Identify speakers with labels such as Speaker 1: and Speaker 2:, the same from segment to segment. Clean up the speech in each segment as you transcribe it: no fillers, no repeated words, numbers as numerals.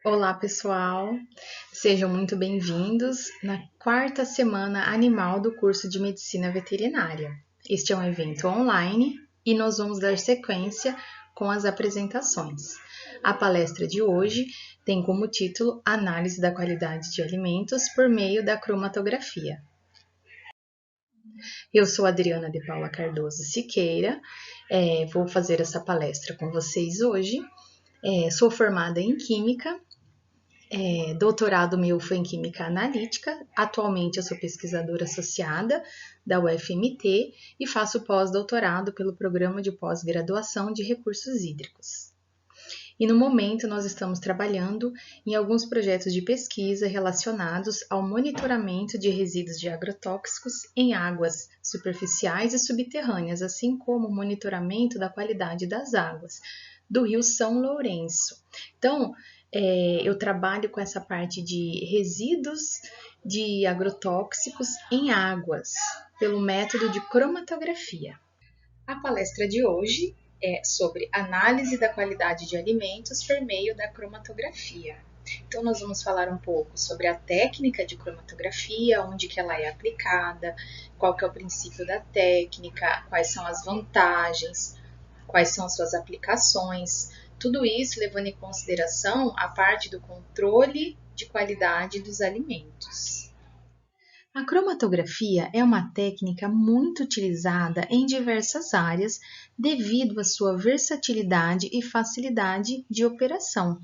Speaker 1: Olá, pessoal! Sejam muito bem-vindos na quarta semana animal do curso de Medicina Veterinária. Este é um evento online e nós vamos dar sequência com as apresentações. A palestra de hoje tem como título Análise da qualidade de alimentos por meio da cromatografia. Eu sou Adriana de Paula Cardoso Siqueira, vou fazer essa palestra com vocês hoje. Sou formada em Química. Doutorado meu foi em Química Analítica. Atualmente eu sou pesquisadora associada da UFMT e faço pós-doutorado pelo Programa de Pós-Graduação de Recursos Hídricos. E no momento nós estamos trabalhando em alguns projetos de pesquisa relacionados ao monitoramento de resíduos de agrotóxicos em águas superficiais e subterrâneas, assim como o monitoramento da qualidade das águas do Rio São Lourenço. Então, eu trabalho com essa parte de resíduos de agrotóxicos em águas, pelo método de cromatografia. A palestra de hoje é sobre análise da qualidade de alimentos por meio da cromatografia. Então, nós vamos falar um pouco sobre a técnica de cromatografia, onde que ela é aplicada, qual que é o princípio da técnica, quais são as vantagens, quais são as suas aplicações. Tudo isso levando em consideração a parte do controle de qualidade dos alimentos. A cromatografia é uma técnica muito utilizada em diversas áreas devido à sua versatilidade e facilidade de operação.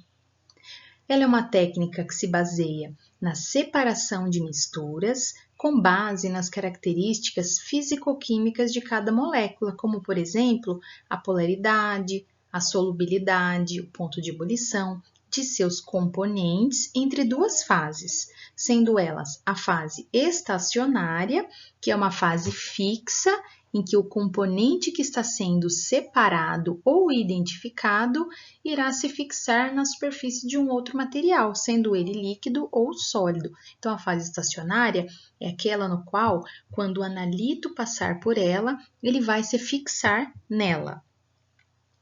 Speaker 1: Ela é uma técnica que se baseia na separação de misturas com base nas características físico-químicas de cada molécula, como, por exemplo, a polaridade, a solubilidade, o ponto de ebulição de seus componentes entre duas fases, sendo elas a fase estacionária, que é uma fase fixa, em que o componente que está sendo separado ou identificado irá se fixar na superfície de um outro material, sendo ele líquido ou sólido. Então, a fase estacionária é aquela no qual, quando o analito passar por ela, ele vai se fixar nela.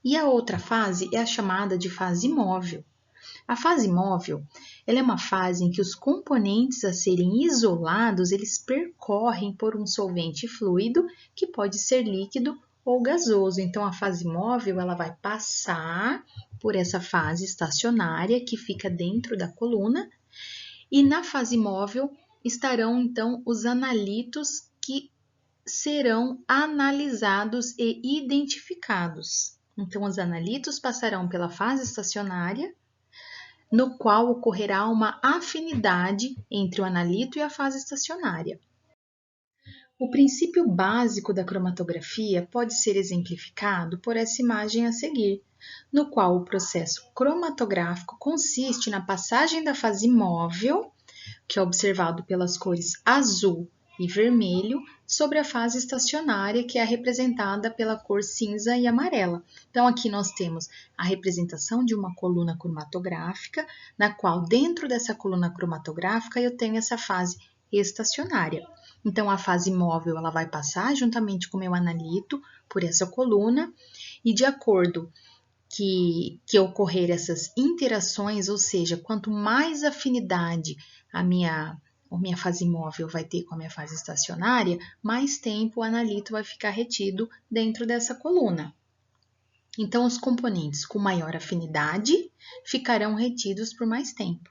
Speaker 1: E a outra fase é a chamada de fase móvel. A fase móvel, ela é uma fase em que os componentes a serem isolados, eles percorrem por um solvente fluido, que pode ser líquido ou gasoso. Então, a fase móvel, ela vai passar por essa fase estacionária, que fica dentro da coluna, e na fase móvel estarão, então, os analitos que serão analisados e identificados. Então, os analitos passarão pela fase estacionária, no qual ocorrerá uma afinidade entre o analito e a fase estacionária. O princípio básico da cromatografia pode ser exemplificado por essa imagem a seguir, no qual o processo cromatográfico consiste na passagem da fase móvel, que é observado pelas cores azul e vermelho, sobre a fase estacionária, que é representada pela cor cinza e amarela. Então, aqui nós temos a representação de uma coluna cromatográfica, na qual, dentro dessa coluna cromatográfica, eu tenho essa fase estacionária. Então, a fase móvel ela vai passar juntamente com o meu analito por essa coluna, e de acordo que ocorrer essas interações, ou seja, quanto mais afinidade a minha fase móvel vai ter com a minha fase estacionária, mais tempo o analito vai ficar retido dentro dessa coluna. Então, os componentes com maior afinidade ficarão retidos por mais tempo.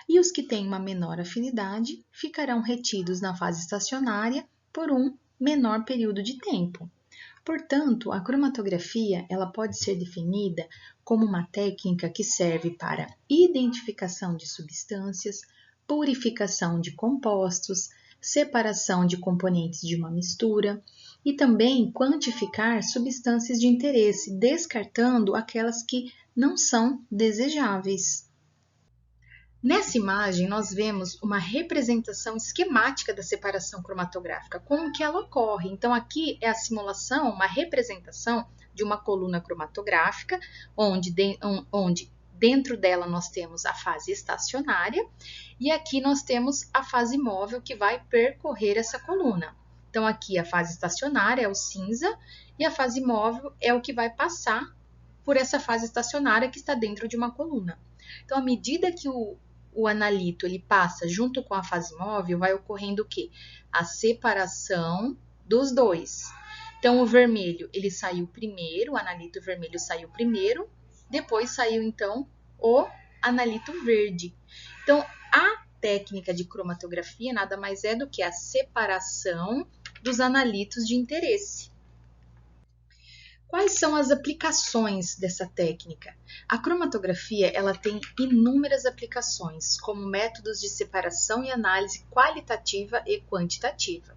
Speaker 1: E os que têm uma menor afinidade ficarão retidos na fase estacionária por um menor período de tempo. Portanto, a cromatografia ela pode ser definida como uma técnica que serve para identificação de substâncias, purificação de compostos, separação de componentes de uma mistura e também quantificar substâncias de interesse, descartando aquelas que não são desejáveis. Nessa imagem, nós vemos uma representação esquemática da separação cromatográfica, como que ela ocorre. Então, aqui é a simulação, uma representação de uma coluna cromatográfica, onde dentro dela nós temos a fase estacionária, e aqui nós temos a fase móvel que vai percorrer essa coluna. Então, aqui a fase estacionária é o cinza, e a fase móvel é o que vai passar por essa fase estacionária que está dentro de uma coluna. Então, à medida que o analito ele passa junto com a fase móvel, vai ocorrendo o quê? A separação dos dois. Então, o vermelho ele saiu primeiro, o analito vermelho saiu primeiro, depois saiu então o analito verde. Então, a técnica de cromatografia nada mais é do que a separação dos analitos de interesse. Quais são as aplicações dessa técnica? A cromatografia ela tem inúmeras aplicações, como métodos de separação e análise qualitativa e quantitativa.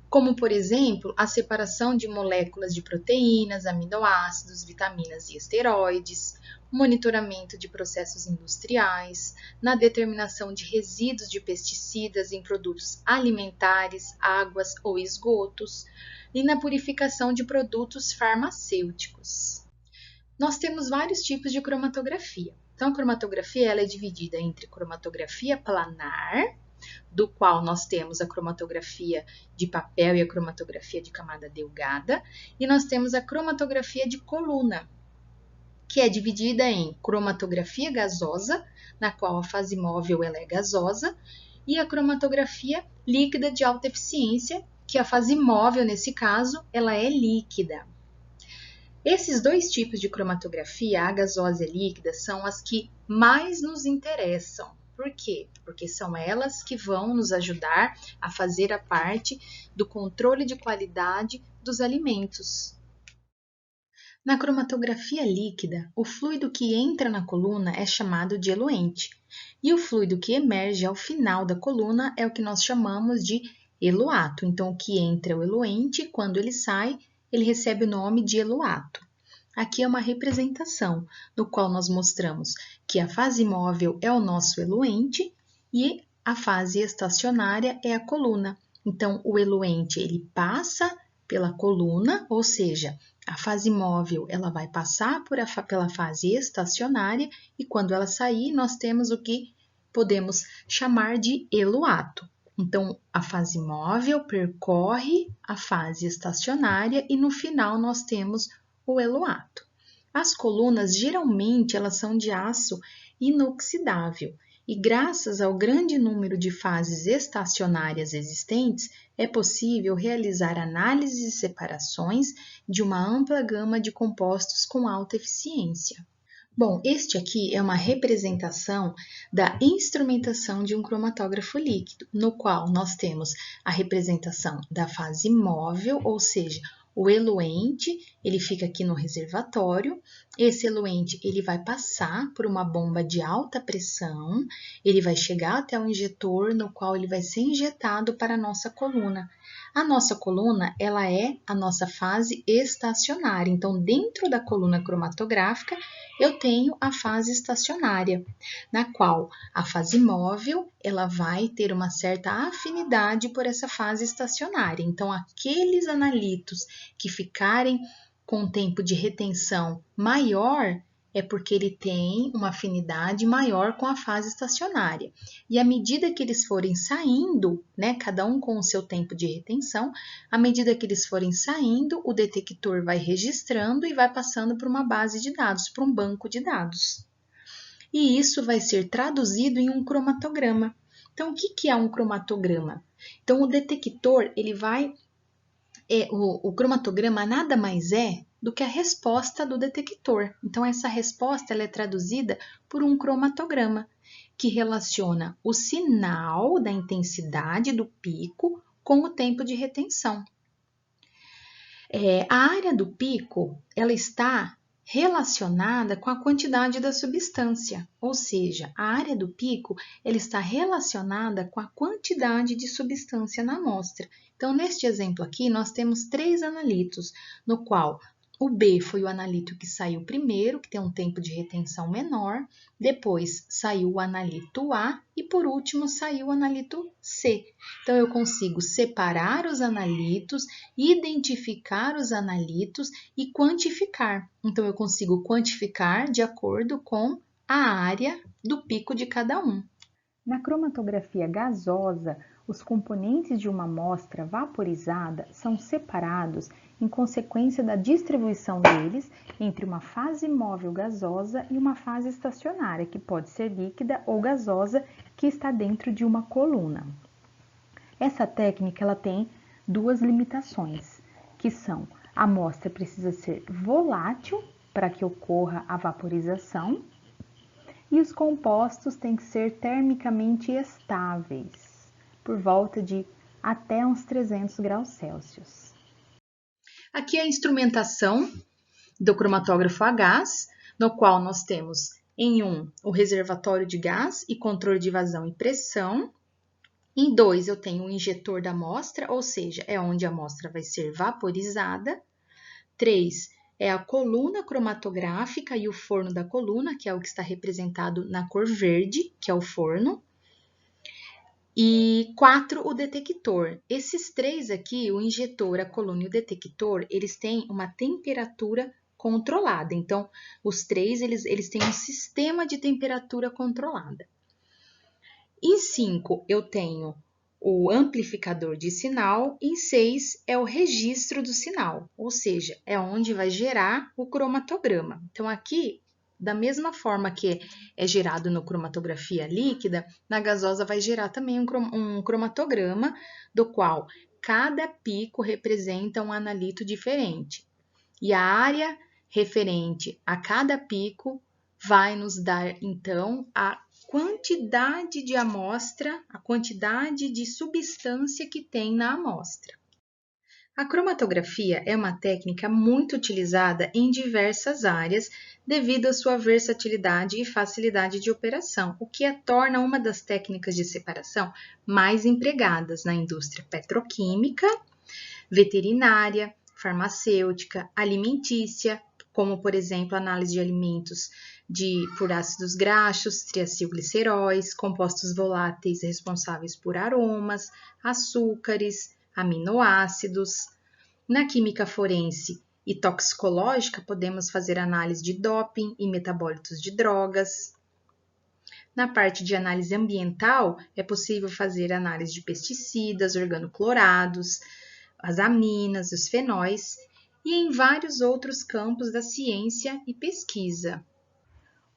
Speaker 1: Como, por exemplo, a separação de moléculas de proteínas, aminoácidos, vitaminas e esteroides, monitoramento de processos industriais, na determinação de resíduos de pesticidas em produtos alimentares, águas ou esgotos, e na purificação de produtos farmacêuticos. Nós temos vários tipos de cromatografia. Então, a cromatografia ela é dividida entre cromatografia planar, do qual nós temos a cromatografia de papel e a cromatografia de camada delgada, e nós temos a cromatografia de coluna, que é dividida em cromatografia gasosa, na qual a fase móvel ela é gasosa, e a cromatografia líquida de alta eficiência, que a fase móvel, nesse caso, ela é líquida. Esses dois tipos de cromatografia, a gasosa e a líquida, são as que mais nos interessam. Por quê? Porque são elas que vão nos ajudar a fazer a parte do controle de qualidade dos alimentos. Na cromatografia líquida, o fluido que entra na coluna é chamado de eluente, e o fluido que emerge ao final da coluna é o que nós chamamos de eluato. Então, o que entra é o eluente, e quando ele sai, ele recebe o nome de eluato. Aqui é uma representação, no qual nós mostramos que a fase móvel é o nosso eluente e a fase estacionária é a coluna. Então, o eluente ele passa pela coluna, ou seja, a fase móvel ela vai passar pela fase estacionária e quando ela sair, nós temos o que podemos chamar de eluato. Então, a fase móvel percorre a fase estacionária e no final nós temos o eluato. As colunas, geralmente, elas são de aço inoxidável e graças ao grande número de fases estacionárias existentes, é possível realizar análises e separações de uma ampla gama de compostos com alta eficiência. Bom, este aqui é uma representação da instrumentação de um cromatógrafo líquido, no qual nós temos a representação da fase móvel, ou seja, o eluente, ele fica aqui no reservatório. Esse eluente, ele vai passar por uma bomba de alta pressão, ele vai chegar até o injetor, no qual ele vai ser injetado para a nossa coluna. A nossa coluna, ela é a nossa fase estacionária. Então, dentro da coluna cromatográfica, eu tenho a fase estacionária, na qual a fase móvel, ela vai ter uma certa afinidade por essa fase estacionária. Então, aqueles analitos que ficarem com tempo de retenção maior, é porque ele tem uma afinidade maior com a fase estacionária. E à medida que eles forem saindo, né, cada um com o seu tempo de retenção, à medida que eles forem saindo, o detector vai registrando e vai passando para uma base de dados, para um banco de dados. E isso vai ser traduzido em um cromatograma. Então, o que é um cromatograma? Então, o detector, ele vai... o cromatograma nada mais é do que a resposta do detector. Então, essa resposta ela é traduzida por um cromatograma, que relaciona o sinal da intensidade do pico com o tempo de retenção. A área do pico ela está relacionada com a quantidade da substância, ou seja, a área do pico ela está relacionada com a quantidade de substância na amostra. Então, neste exemplo aqui, nós temos 3 analitos, no qual o B foi o analito que saiu primeiro, que tem um tempo de retenção menor, depois saiu o analito A e, por último, saiu o analito C. Então, eu consigo separar os analitos, identificar os analitos e quantificar. Então, eu consigo quantificar de acordo com a área do pico de cada um.
Speaker 2: Na cromatografia gasosa, os componentes de uma amostra vaporizada são separados em consequência da distribuição deles entre uma fase móvel gasosa e uma fase estacionária, que pode ser líquida ou gasosa, que está dentro de uma coluna. Essa técnica ela tem duas limitações, que são: a amostra precisa ser volátil para que ocorra a vaporização e os compostos têm que ser termicamente estáveis, por volta de até uns 300 graus Celsius.
Speaker 1: Aqui é a instrumentação do cromatógrafo a gás, no qual nós temos em 1 o reservatório de gás e controle de vazão e pressão. Em 2 eu tenho o injetor da amostra, ou seja, é onde a amostra vai ser vaporizada. 3 é a coluna cromatográfica e o forno da coluna, que é o que está representado na cor verde, que é o forno. E 4, o detector. Esses 3 aqui, o injetor, a coluna e o detector, eles têm uma temperatura controlada. Então, os 3, eles têm um sistema de temperatura controlada. Em 5, eu tenho o amplificador de sinal. Em 6, é o registro do sinal, ou seja, é onde vai gerar o cromatograma. Então, aqui, da mesma forma que é gerado na cromatografia líquida, na gasosa vai gerar também um cromatograma, do qual cada pico representa um analito diferente. E a área referente a cada pico vai nos dar, então, a quantidade de amostra, a quantidade de substância que tem na amostra. A cromatografia é uma técnica muito utilizada em diversas áreas devido à sua versatilidade e facilidade de operação, o que a torna uma das técnicas de separação mais empregadas na indústria petroquímica, veterinária, farmacêutica, alimentícia, como, por exemplo, análise de alimentos por ácidos graxos, triacilgliceróis, compostos voláteis responsáveis por aromas, açúcares, aminoácidos. Na química forense e toxicológica, podemos fazer análise de doping e metabólitos de drogas. Na parte de análise ambiental, é possível fazer análise de pesticidas, organoclorados, as aminas, os fenóis e em vários outros campos da ciência e pesquisa.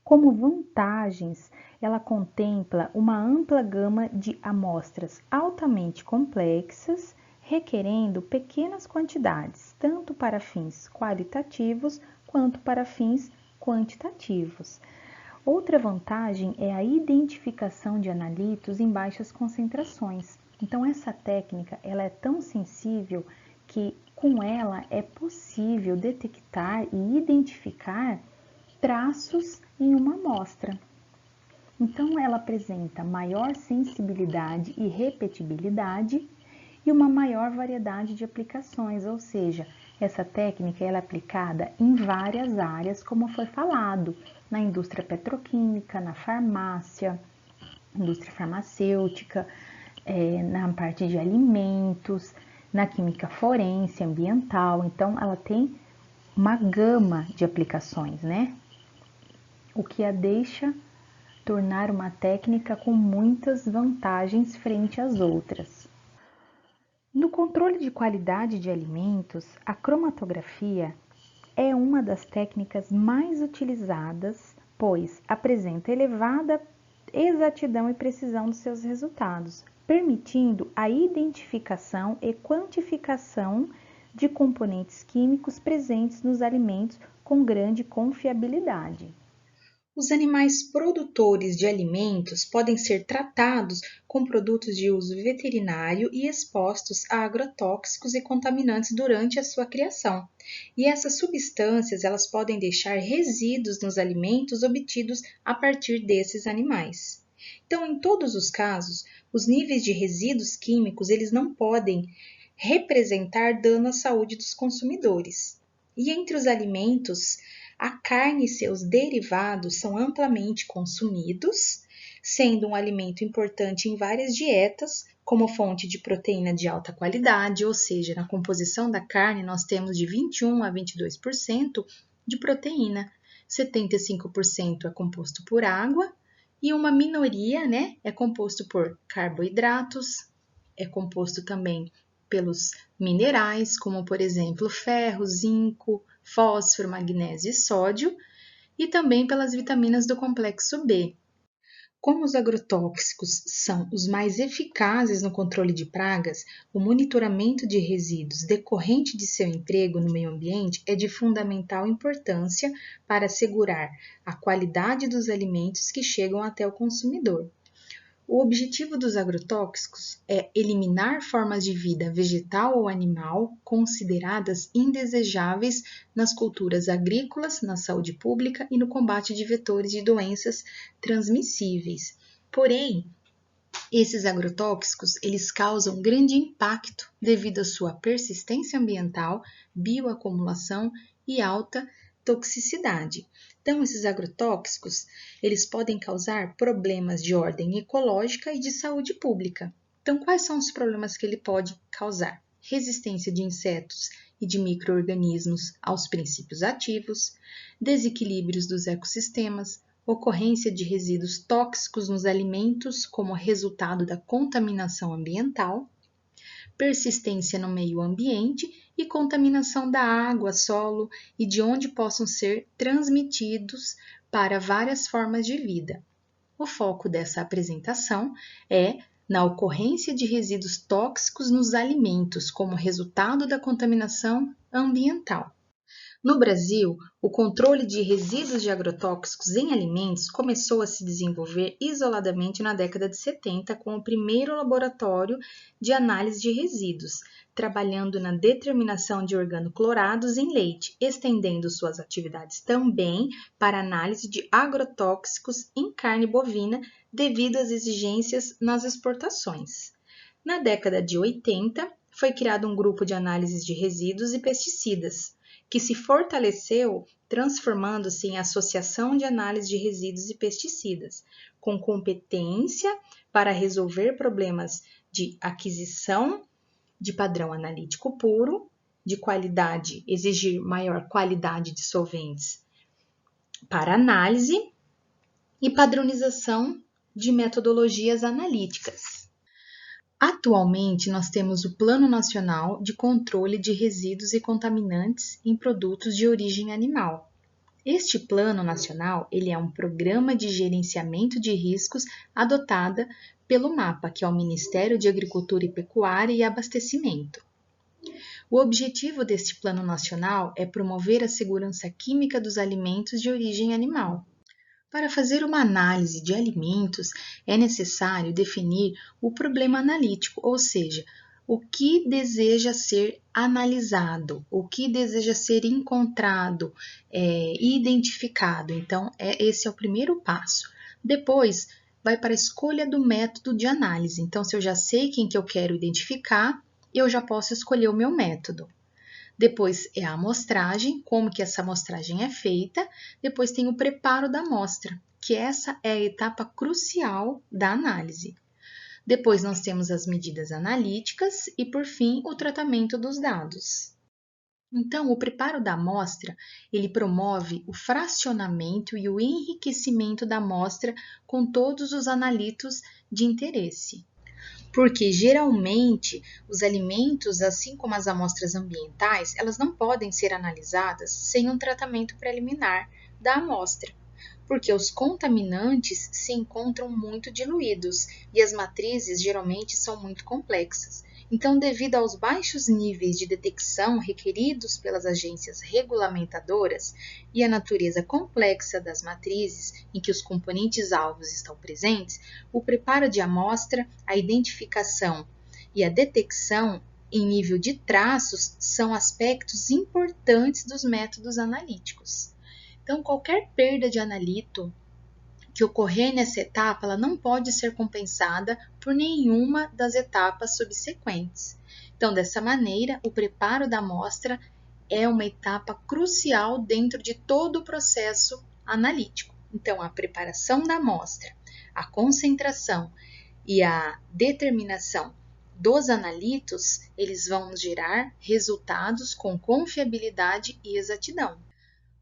Speaker 2: Como vantagens, ela contempla uma ampla gama de amostras altamente complexas, requerendo pequenas quantidades, tanto para fins qualitativos quanto para fins quantitativos. Outra vantagem é a identificação de analitos em baixas concentrações. Então, essa técnica ela é tão sensível que com ela é possível detectar e identificar traços em uma amostra. Então, ela apresenta maior sensibilidade e repetibilidade e uma maior variedade de aplicações, ou seja, essa técnica ela é aplicada em várias áreas, como foi falado, na indústria petroquímica, na farmácia, indústria farmacêutica, na parte de alimentos, na química forense, ambiental. Então, ela tem uma gama de aplicações, né? O que a deixa tornar uma técnica com muitas vantagens frente às outras. No controle de qualidade de alimentos, a cromatografia é uma das técnicas mais utilizadas, pois apresenta elevada exatidão e precisão dos seus resultados, permitindo a identificação e quantificação de componentes químicos presentes nos alimentos com grande confiabilidade.
Speaker 1: Os animais produtores de alimentos podem ser tratados com produtos de uso veterinário e expostos a agrotóxicos e contaminantes durante a sua criação. E essas substâncias, elas podem deixar resíduos nos alimentos obtidos a partir desses animais. Então, em todos os casos, os níveis de resíduos químicos, eles não podem representar dano à saúde dos consumidores. E entre os alimentos, a carne e seus derivados são amplamente consumidos, sendo um alimento importante em várias dietas, como fonte de proteína de alta qualidade, ou seja, na composição da carne nós temos de 21 a 22% de proteína, 75% é composto por água e uma minoria, é composto por carboidratos, é composto também pelos minerais, como por exemplo ferro, zinco, fósforo, magnésio e sódio, e também pelas vitaminas do complexo B. Como os agrotóxicos são os mais eficazes no controle de pragas, o monitoramento de resíduos decorrente de seu emprego no meio ambiente é de fundamental importância para assegurar a qualidade dos alimentos que chegam até o consumidor. O objetivo dos agrotóxicos é eliminar formas de vida vegetal ou animal consideradas indesejáveis nas culturas agrícolas, na saúde pública e no combate de vetores de doenças transmissíveis. Porém, esses agrotóxicos, eles causam grande impacto devido à sua persistência ambiental, bioacumulação e alta toxicidade. Então, esses agrotóxicos, eles podem causar problemas de ordem ecológica e de saúde pública. Então, quais são os problemas que ele pode causar? Resistência de insetos e de micro-organismos aos princípios ativos, desequilíbrios dos ecossistemas, ocorrência de resíduos tóxicos nos alimentos como resultado da contaminação ambiental, persistência no meio ambiente e contaminação da água, solo e de onde possam ser transmitidos para várias formas de vida. O foco dessa apresentação é na ocorrência de resíduos tóxicos nos alimentos como resultado da contaminação ambiental. No Brasil, o controle de resíduos de agrotóxicos em alimentos começou a se desenvolver isoladamente na década de 70 com o primeiro laboratório de análise de resíduos, trabalhando na determinação de organoclorados em leite, estendendo suas atividades também para análise de agrotóxicos em carne bovina devido às exigências nas exportações. Na década de 80, foi criado um grupo de análise de resíduos e pesticidas, que se fortaleceu transformando-se em Associação de Análise de Resíduos e Pesticidas, com competência para resolver problemas de aquisição de padrão analítico puro, de qualidade, exigir maior qualidade de solventes para análise e padronização de metodologias analíticas. Atualmente, nós temos o Plano Nacional de Controle de Resíduos e Contaminantes em Produtos de Origem Animal. Este Plano Nacional ele é um programa de gerenciamento de riscos adotada pelo MAPA, que é o Ministério de Agricultura e Pecuária e Abastecimento. O objetivo deste Plano Nacional é promover a segurança química dos alimentos de origem animal. Para fazer uma análise de alimentos, é necessário definir o problema analítico, ou seja, o que deseja ser analisado, o que deseja ser encontrado, identificado. Então, esse é o primeiro passo. Depois, vai para a escolha do método de análise. Então, se eu já sei quem que eu quero identificar, eu já posso escolher o meu método. Depois é a amostragem, como que essa amostragem é feita. Depois tem o preparo da amostra, que essa é a etapa crucial da análise. Depois nós temos as medidas analíticas e, por fim, o tratamento dos dados. Então, o preparo da amostra, ele promove o fracionamento e o enriquecimento da amostra com todos os analitos de interesse. Porque geralmente os alimentos, assim como as amostras ambientais, elas não podem ser analisadas sem um tratamento preliminar da amostra, porque os contaminantes se encontram muito diluídos e as matrizes geralmente são muito complexas. Então, devido aos baixos níveis de detecção requeridos pelas agências regulamentadoras e a natureza complexa das matrizes em que os componentes alvos estão presentes, o preparo de amostra, a identificação e a detecção em nível de traços são aspectos importantes dos métodos analíticos. Então, qualquer perda de analito que ocorrer nessa etapa, ela não pode ser compensada por nenhuma das etapas subsequentes. Então, dessa maneira, o preparo da amostra é uma etapa crucial dentro de todo o processo analítico. Então, a preparação da amostra, a concentração e a determinação dos analitos, eles vão gerar resultados com confiabilidade e exatidão.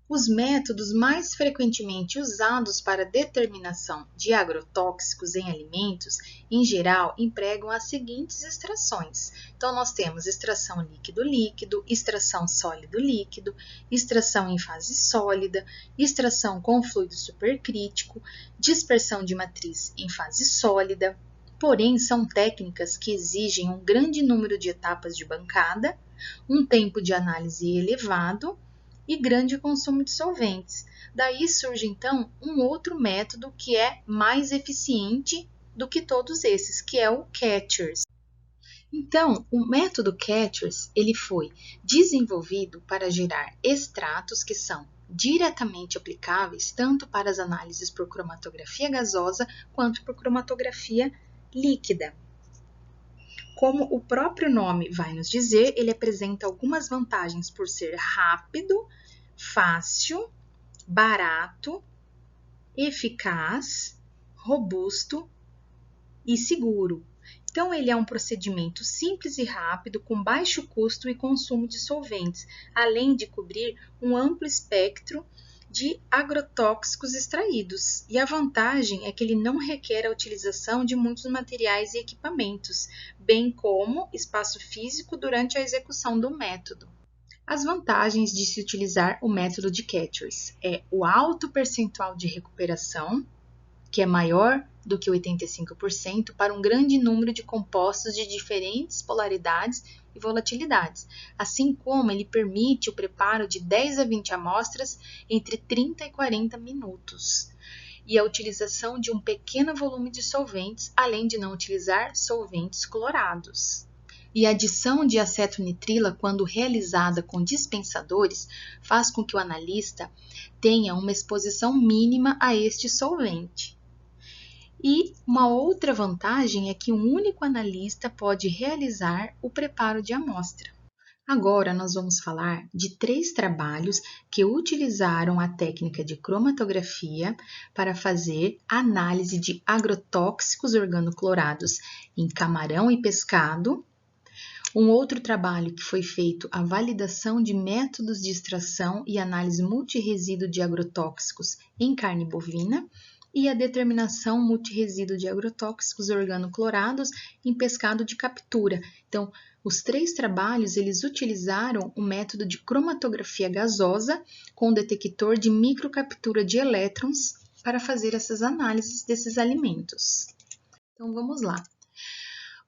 Speaker 1: Os métodos mais frequentemente usados para determinação de agrotóxicos em alimentos, em geral, empregam as seguintes extrações. Então, nós temos extração líquido-líquido, extração sólido-líquido, extração em fase sólida, extração com fluido supercrítico, dispersão de matriz em fase sólida. Porém, são técnicas que exigem um grande número de etapas de bancada, um tempo de análise elevado e grande consumo de solventes. Daí surge então um outro método que é mais eficiente do que todos esses, que é o Catchers. Então, o método Catchers, ele foi desenvolvido para gerar extratos que são diretamente aplicáveis tanto para as análises por cromatografia gasosa quanto por cromatografia líquida. Como o próprio nome vai nos dizer, ele apresenta algumas vantagens por ser rápido, fácil, barato, eficaz, robusto e seguro. Então, ele é um procedimento simples e rápido, com baixo custo e consumo de solventes, além de cobrir um amplo espectro de agrotóxicos extraídos. E a vantagem é que ele não requer a utilização de muitos materiais e equipamentos, bem como espaço físico durante a execução do método. As vantagens de se utilizar o método de Catchers é o alto percentual de recuperação, que é maior do que 85% para um grande número de compostos de diferentes polaridades e volatilidades, assim como ele permite o preparo de 10 a 20 amostras entre 30 e 40 minutos, e a utilização de um pequeno volume de solventes, além de não utilizar solventes clorados. E a adição de acetonitrila, quando realizada com dispensadores, faz com que o analista tenha uma exposição mínima a este solvente. E uma outra vantagem é que um único analista pode realizar o preparo de amostra. Agora nós vamos falar de 3 trabalhos que utilizaram a técnica de cromatografia para fazer análise de agrotóxicos organoclorados em camarão e pescado. Um outro trabalho que foi feito a validação de métodos de extração e análise multirresíduo de agrotóxicos em carne bovina e a determinação multirresíduo de agrotóxicos organoclorados em pescado de captura. Então, os 3 trabalhos, eles utilizaram o método de cromatografia gasosa com detector de microcaptura de elétrons para fazer essas análises desses alimentos. Então, vamos lá.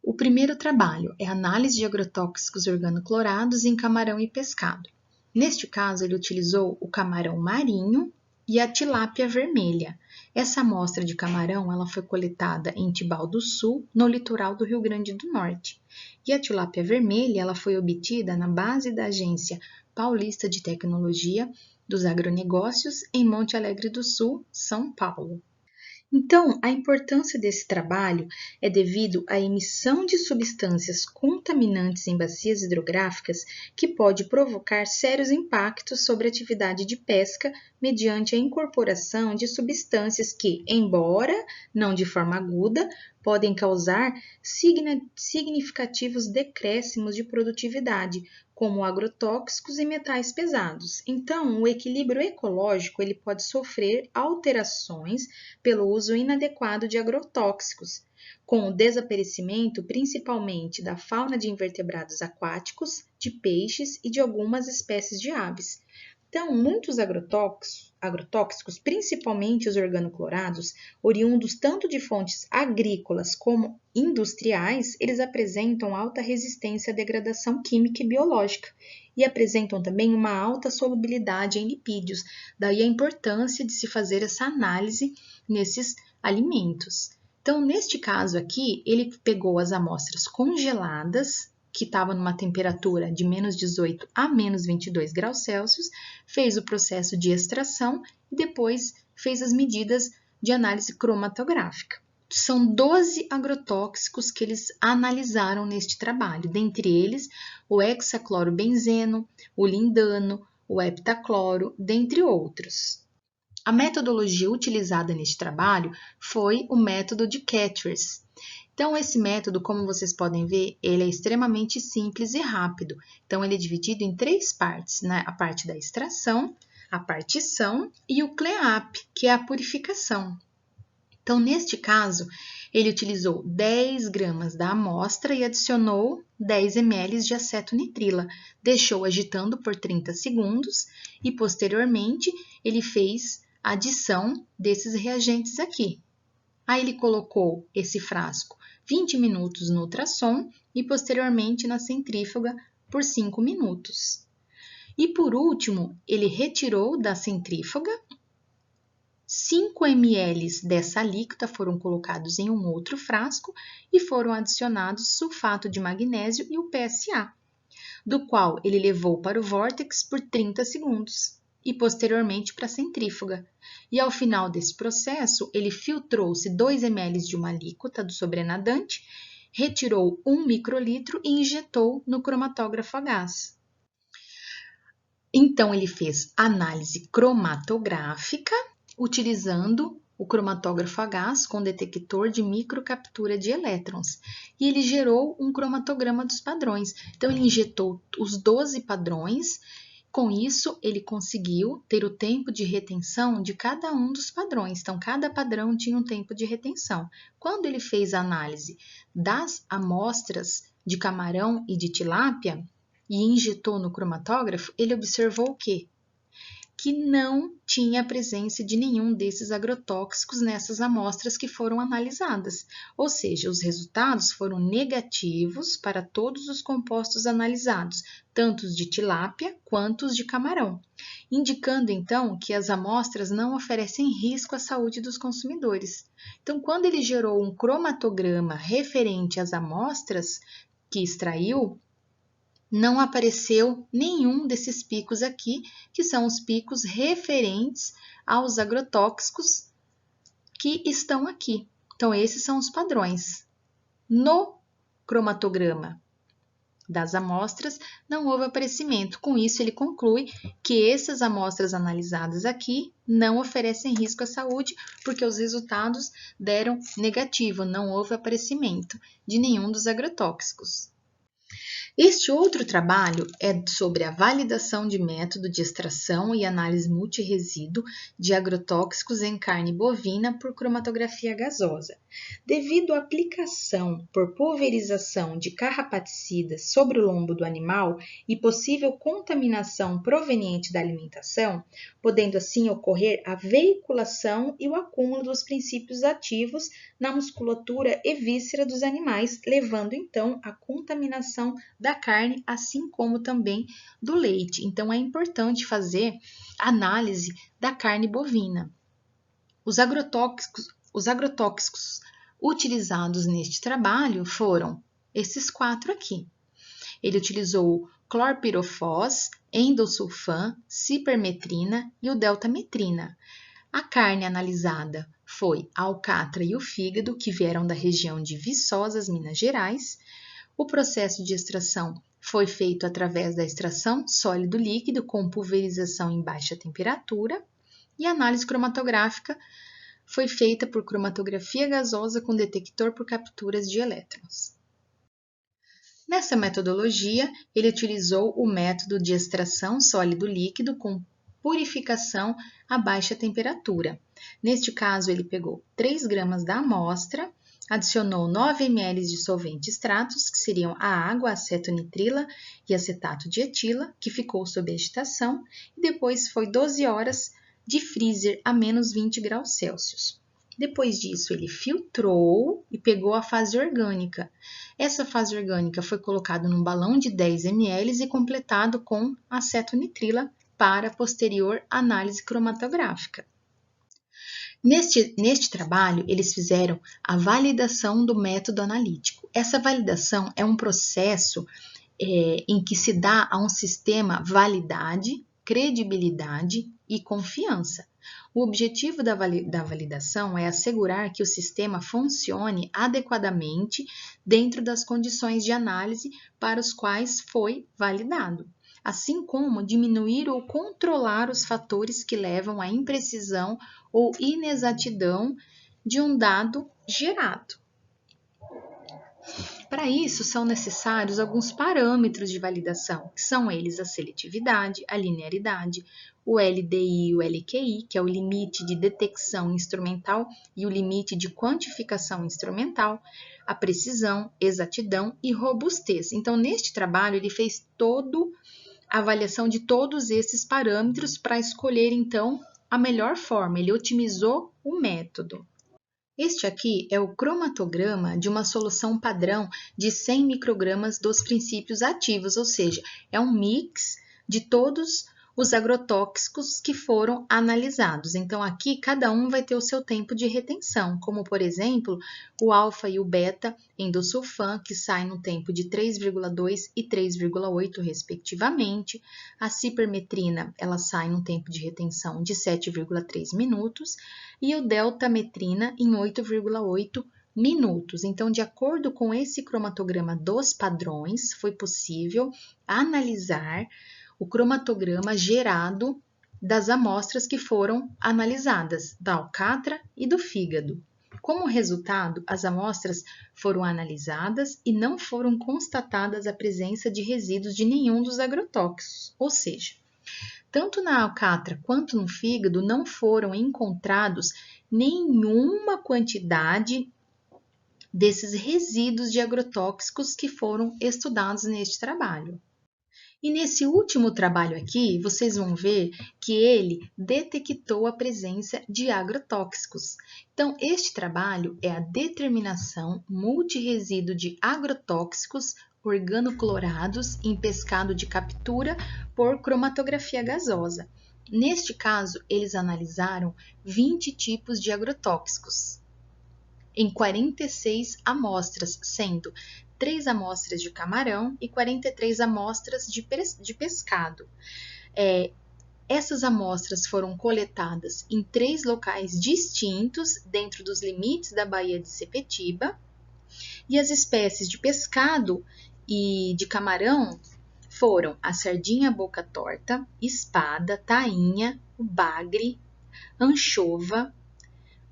Speaker 1: O primeiro trabalho é análise de agrotóxicos organoclorados em camarão e pescado. Neste caso, ele utilizou o camarão marinho e a tilápia vermelha. Essa amostra de camarão ela foi coletada em Tibau do Sul, no litoral do Rio Grande do Norte. E a tilápia vermelha ela foi obtida na base da Agência Paulista de Tecnologia dos Agronegócios, em Monte Alegre do Sul, São Paulo. Então, a importância desse trabalho é devido à emissão de substâncias contaminantes em bacias hidrográficas que pode provocar sérios impactos sobre a atividade de pesca mediante a incorporação de substâncias que, embora não de forma aguda, podem causar significativos decréscimos de produtividade, como agrotóxicos e metais pesados. Então, o equilíbrio ecológico ele pode sofrer alterações pelo uso inadequado de agrotóxicos, com o desaparecimento principalmente da fauna de invertebrados aquáticos, de peixes e de algumas espécies de aves. Então, muitos agrotóxicos, principalmente os organoclorados, oriundos tanto de fontes agrícolas como industriais, eles apresentam alta resistência à degradação química e biológica e apresentam também uma alta solubilidade em lipídios. Daí a importância de se fazer essa análise nesses alimentos. Então, neste caso aqui, ele pegou as amostras congeladas, que estava numa temperatura de menos 18 a menos 22 graus Celsius, fez o processo de extração e depois fez as medidas de análise cromatográfica. São 12 agrotóxicos que eles analisaram neste trabalho, dentre eles o hexaclorobenzeno, o lindano, o heptacloro, dentre outros. A metodologia utilizada neste trabalho foi o método de Catchers. Então, esse método, como vocês podem ver, ele é extremamente simples e rápido. Então, ele é dividido em 3 partes, né? A parte da extração, a partição e o clean-up, que é a purificação. Então, neste caso, ele utilizou 10 gramas da amostra e adicionou 10 ml de acetonitrila, deixou agitando por 30 segundos e, posteriormente, ele fez a adição desses reagentes aqui. Aí ele colocou esse frasco 20 minutos no ultrassom e, posteriormente, na centrífuga por 5 minutos. E, por último, ele retirou da centrífuga. 5 ml dessa alíquota foram colocados em um outro frasco e foram adicionados sulfato de magnésio e o PSA, do qual ele levou para o vórtex por 30 segundos e posteriormente para a centrífuga. E ao final desse processo, ele filtrou-se 2 ml de uma alíquota do sobrenadante, retirou 1 microlitro e injetou no cromatógrafo a gás. Então, ele fez análise cromatográfica, utilizando o cromatógrafo a gás com detector de microcaptura de elétrons. E ele gerou um cromatograma dos padrões. Então, ele injetou os 12 padrões. Com isso, ele conseguiu ter o tempo de retenção de cada um dos padrões. Então, cada padrão tinha um tempo de retenção. Quando ele fez a análise das amostras de camarão e de tilápia e injetou no cromatógrafo, ele observou o quê? Que não tinha a presença de nenhum desses agrotóxicos nessas amostras que foram analisadas. Ou seja, os resultados foram negativos para todos os compostos analisados, tanto os de tilápia quanto os de camarão, indicando então que as amostras não oferecem risco à saúde dos consumidores. Então, quando ele gerou um cromatograma referente às amostras que extraiu, não apareceu nenhum desses picos aqui, que são os picos referentes aos agrotóxicos que estão aqui. Então, esses são os padrões. No cromatograma das amostras, não houve aparecimento. Com isso, ele conclui que essas amostras analisadas aqui não oferecem risco à saúde, porque os resultados deram negativo, não houve aparecimento de nenhum dos agrotóxicos. Este outro trabalho é sobre a validação de método de extração e análise multirresíduo de agrotóxicos em carne bovina por cromatografia gasosa. Devido à aplicação por pulverização de carrapaticidas sobre o lombo do animal e possível contaminação proveniente da alimentação, podendo assim ocorrer a veiculação e o acúmulo dos princípios ativos na musculatura e víscera dos animais, levando então à contaminação da carne, assim como também do leite. Então, é importante fazer análise da carne bovina. Os agrotóxicos utilizados neste trabalho foram esses 4 aqui. Ele utilizou clorpirofos, endosulfan, cipermetrina e o deltametrina. A carne analisada foi a alcatra e o fígado, que vieram da região de Viçosas, Minas Gerais. O processo de extração foi feito através da extração sólido-líquido com pulverização em baixa temperatura e a análise cromatográfica foi feita por cromatografia gasosa com detector por capturas de elétrons. Nessa metodologia, ele utilizou o método de extração sólido-líquido com purificação a baixa temperatura. Neste caso, ele pegou 3 gramas da amostra, adicionou 9 ml de solvente extratos, que seriam a água, a acetonitrila e acetato de etila, que ficou sob agitação, e depois foi 12 horas de freezer a menos 20 graus Celsius. Depois disso, ele filtrou e pegou a fase orgânica. Essa fase orgânica foi colocada num balão de 10 ml e completado com acetonitrila para posterior análise cromatográfica. Neste trabalho, eles fizeram a validação do método analítico. Essa validação é um processo em que se dá a um sistema validade, credibilidade e confiança. O objetivo da validação é assegurar que o sistema funcione adequadamente dentro das condições de análise para os quais foi validado, assim como diminuir ou controlar os fatores que levam à imprecisão ou inexatidão de um dado gerado. Para isso, são necessários alguns parâmetros de validação, que são eles a seletividade, a linearidade, o LDI e o LQI, que é o limite de detecção instrumental e o limite de quantificação instrumental, a precisão, exatidão e robustez. Então, neste trabalho, ele fez toda a avaliação de todos esses parâmetros para escolher, então, a melhor forma. Ele otimizou o método. Este aqui é o cromatograma de uma solução padrão de 100 microgramas dos princípios ativos, ou seja, é um mix de todos os agrotóxicos que foram analisados. Então, aqui cada um vai ter o seu tempo de retenção, como por exemplo, o alfa e o beta endosulfan, que saem no tempo de 3,2 e 3,8 respectivamente. A cipermetrina, ela sai no tempo de retenção de 7,3 minutos e o deltametrina em 8,8 minutos. Então, de acordo com esse cromatograma dos padrões, foi possível analisar o cromatograma gerado das amostras que foram analisadas, da alcatra e do fígado. Como resultado, as amostras foram analisadas e não foram constatadas a presença de resíduos de nenhum dos agrotóxicos, ou seja, tanto na alcatra quanto no fígado não foram encontrados nenhuma quantidade desses resíduos de agrotóxicos que foram estudados neste trabalho. E nesse último trabalho aqui, vocês vão ver que ele detectou a presença de agrotóxicos. Então, este trabalho é a determinação multirresíduo de agrotóxicos organoclorados em pescado de captura por cromatografia gasosa. Neste caso, eles analisaram 20 tipos de agrotóxicos em 46 amostras, sendo 3 amostras de camarão e 43 amostras de pescado. Essas amostras foram coletadas em 3 locais distintos dentro dos limites da Baía de Sepetiba, e as espécies de pescado e de camarão foram a sardinha boca torta, espada, tainha, o bagre, anchova,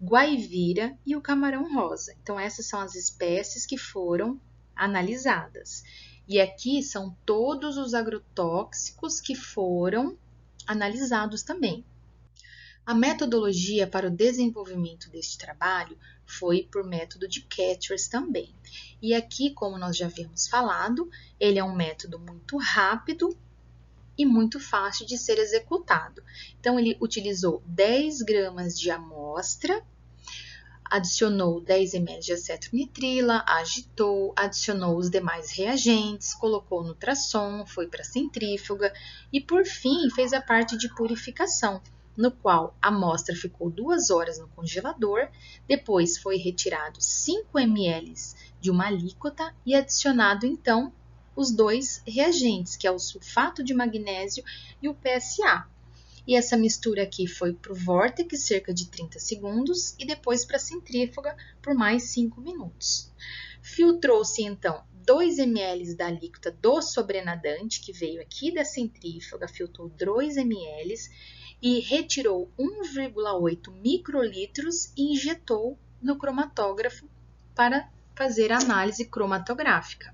Speaker 1: guaivira e o camarão rosa. Então, essas são as espécies que foram analisadas. E aqui são todos os agrotóxicos que foram analisados também. A metodologia para o desenvolvimento deste trabalho foi por método de Catchers também. E aqui, como nós já havíamos falado, ele é um método muito rápido e muito fácil de ser executado. Então, ele utilizou 10 gramas de amostra, adicionou 10 ml de acetonitrila, agitou, adicionou os demais reagentes, colocou no ultrassom, foi para a centrífuga e, por fim, fez a parte de purificação, no qual a amostra ficou 2 horas no congelador, depois foi retirado 5 ml de uma alíquota e adicionado, então, os 2 reagentes, que é o sulfato de magnésio e o PSA. E essa mistura aqui foi para o vórtex cerca de 30 segundos e depois para a centrífuga por mais 5 minutos. Filtrou-se então 2 ml da alíquota do sobrenadante, que veio aqui da centrífuga, filtrou 2 ml e retirou 1,8 microlitros e injetou no cromatógrafo para fazer a análise cromatográfica.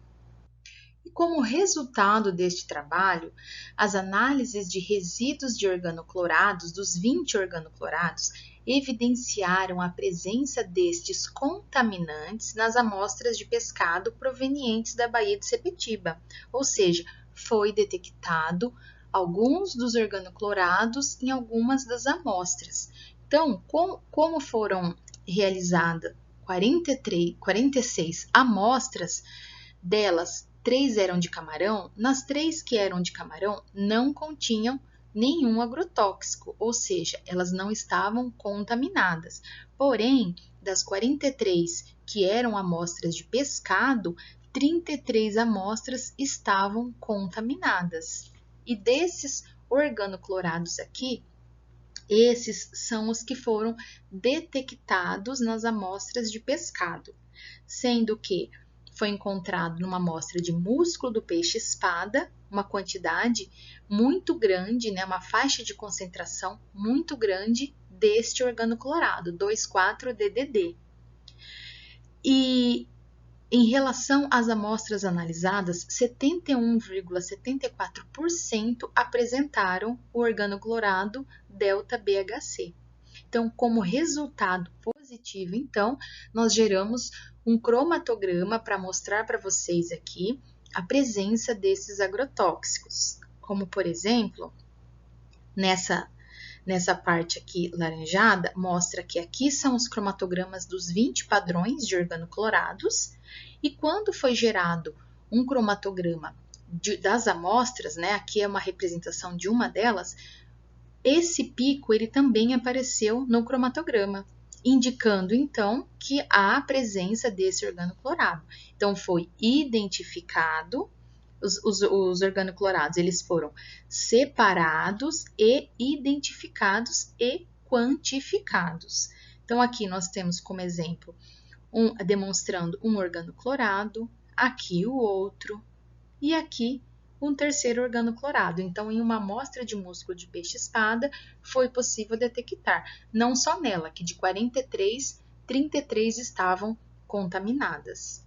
Speaker 1: Como resultado deste trabalho, as análises de resíduos de organoclorados, dos 20 organoclorados, evidenciaram a presença destes contaminantes nas amostras de pescado provenientes da Baía de Sepetiba, ou seja, foi detectado alguns dos organoclorados em algumas das amostras. Então, como foram realizadas 46 amostras, delas 3 eram de camarão, nas 3 que eram de camarão não continham nenhum agrotóxico, ou seja, elas não estavam contaminadas. Porém, das 43 que eram amostras de pescado, 33 amostras estavam contaminadas. E desses organoclorados aqui, esses são os que foram detectados nas amostras de pescado, sendo que foi encontrado numa amostra de músculo do peixe-espada, uma quantidade muito grande, né, uma faixa de concentração muito grande deste organoclorado, 2,4-DDD. E Em relação às amostras analisadas, 71,74% apresentaram o organoclorado delta-BHC. Então, como resultado positivo, então, nós geramos um cromatograma para mostrar para vocês aqui a presença desses agrotóxicos. Como, por exemplo, nessa parte aqui laranjada, mostra que aqui são os cromatogramas dos 20 padrões de organoclorados, e quando foi gerado um cromatograma das amostras, né, aqui é uma representação de uma delas, esse pico ele também apareceu no cromatograma, indicando então que há a presença desse organoclorado. Então foi identificado, os organoclorados eles foram separados e identificados e quantificados. Então aqui nós temos como exemplo demonstrando um organoclorado, aqui o outro e aqui um terceiro organoclorado. Então, em uma amostra de músculo de peixe-espada, foi possível detectar, não só nela, que de 43, 33 estavam contaminadas.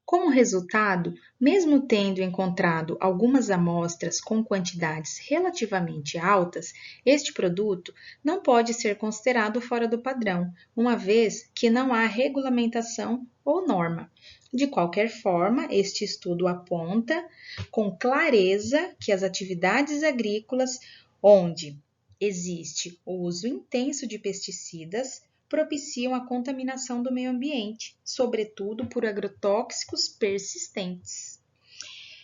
Speaker 1: Como resultado, mesmo tendo encontrado algumas amostras com quantidades relativamente altas, este produto não pode ser considerado fora do padrão, uma vez que não há regulamentação ou norma. De qualquer forma, este estudo aponta com clareza que as atividades agrícolas onde existe o uso intenso de pesticidas propiciam a contaminação do meio ambiente, sobretudo por agrotóxicos persistentes.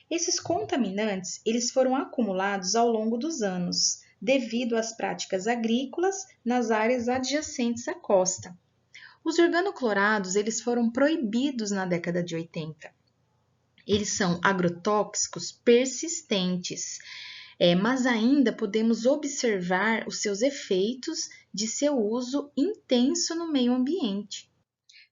Speaker 1: Esses contaminantes, eles foram acumulados ao longo dos anos, devido às práticas agrícolas nas áreas adjacentes à costa. Os organoclorados, eles foram proibidos na década de 80. Eles são agrotóxicos persistentes, mas ainda podemos observar os seus efeitos de seu uso intenso no meio ambiente.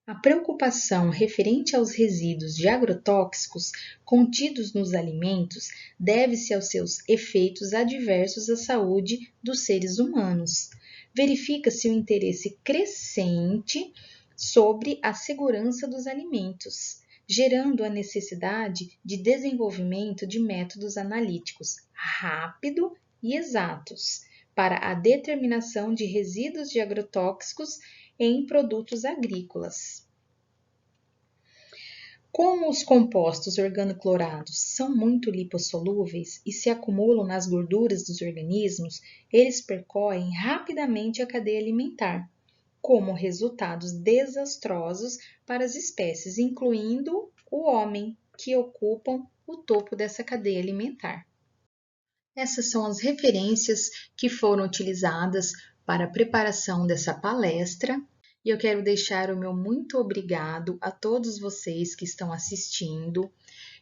Speaker 1: A preocupação referente aos resíduos de agrotóxicos contidos nos alimentos deve-se aos seus efeitos adversos à saúde dos seres humanos. Verifica-se o interesse crescente sobre a segurança dos alimentos, gerando a necessidade de desenvolvimento de métodos analíticos rápidos e exatos para a determinação de resíduos de agrotóxicos em produtos agrícolas. Como os compostos organoclorados são muito lipossolúveis e se acumulam nas gorduras dos organismos, eles percorrem rapidamente a cadeia alimentar, como resultados desastrosos para as espécies, incluindo o homem, que ocupam o topo dessa cadeia alimentar. Essas são as referências que foram utilizadas para a preparação dessa palestra, e eu quero deixar o meu muito obrigado a todos vocês que estão assistindo.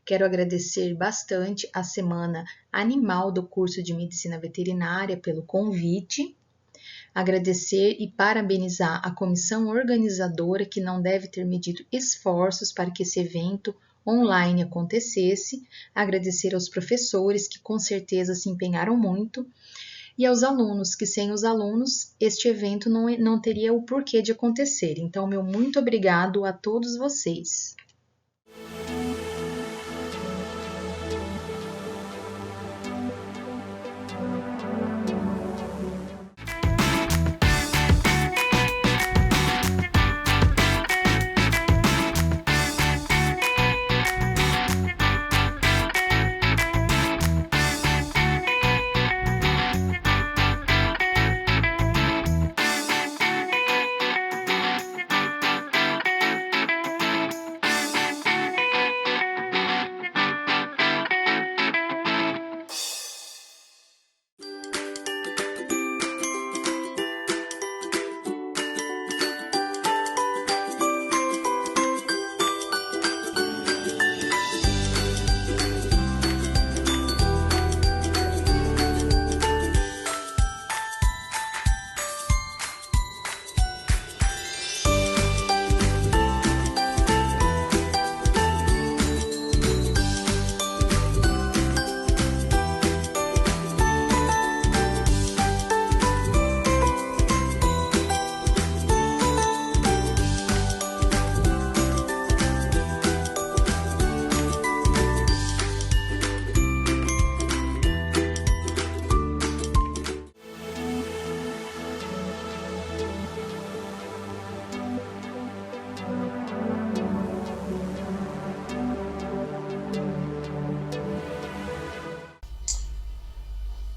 Speaker 1: Quero agradecer bastante a Semana Animal do curso de Medicina Veterinária pelo convite. Agradecer e parabenizar a comissão organizadora, que não deve ter medido esforços para que esse evento online acontecesse. Agradecer aos professores, que com certeza se empenharam muito, e aos alunos, que sem os alunos este evento não teria o porquê de acontecer. Então, meu muito obrigado a todos vocês.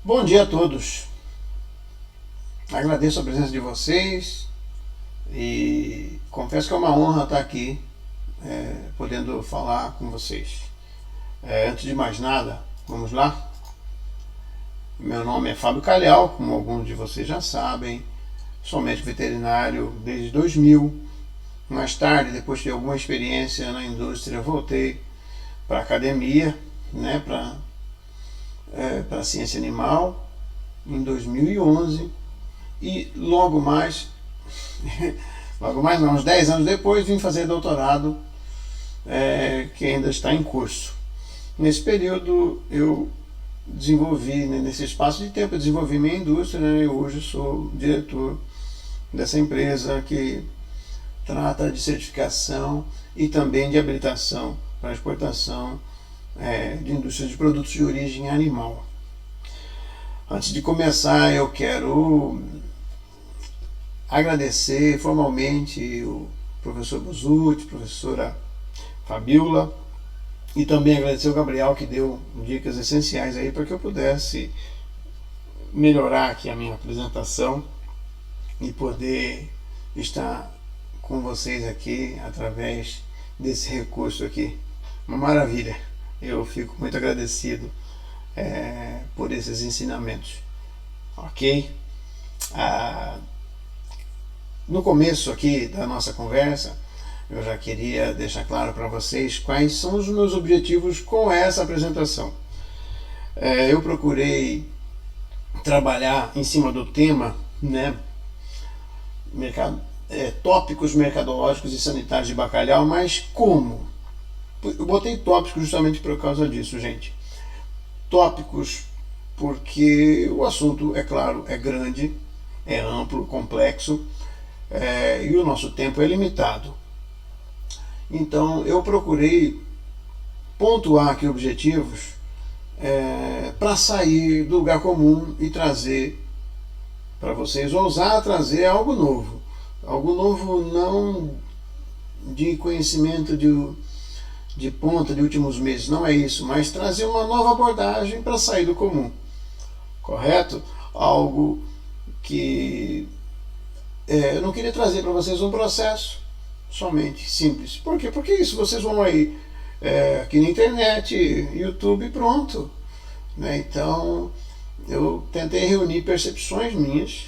Speaker 3: Bom dia a todos. Agradeço a presença de vocês e confesso que é uma honra estar aqui podendo falar com vocês. Antes de mais nada, vamos lá? Meu nome é Fábio Calhau, como alguns de vocês já sabem. Sou médico veterinário desde 2000. Mais tarde, depois de alguma experiência na indústria, voltei para a academia, né, para a ciência animal, em 2011. E logo mais não, uns 10 anos depois, vim fazer doutorado, que ainda está em curso. Nesse período, eu desenvolvi, né, nesse espaço de tempo, eu desenvolvi minha indústria, né, e hoje sou diretor dessa empresa que trata de certificação e também de habilitação para exportação de indústria de produtos de origem animal. Antes de começar, eu quero agradecer formalmente o professor Buzuti, professora Fabiola, e também agradecer o Gabriel, que deu dicas essenciais aí para que eu pudesse melhorar aqui a minha apresentação e poder estar com vocês aqui através desse recurso aqui. Uma maravilha. Eu fico muito agradecido por esses ensinamentos. Ok? No começo aqui da nossa conversa, eu já queria deixar claro para vocês quais são os meus objetivos com essa apresentação. Eu procurei trabalhar em cima do tema, né, tópicos mercadológicos e sanitários de bacalhau, mas como? Eu botei tópicos justamente por causa disso, gente. Tópicos porque o assunto, é claro, é grande, é amplo, complexo, e o nosso tempo é limitado. Então eu procurei pontuar aqui objetivos para sair do lugar comum e trazer para vocês, ousar trazer algo novo não de conhecimento de ponta de últimos meses, não é isso, mas trazer uma nova abordagem para sair do comum, correto? Algo que eu não queria trazer para vocês um processo somente simples. Por quê? Porque isso vocês vão aí aqui na internet, YouTube, pronto, né? Então eu tentei reunir percepções minhas,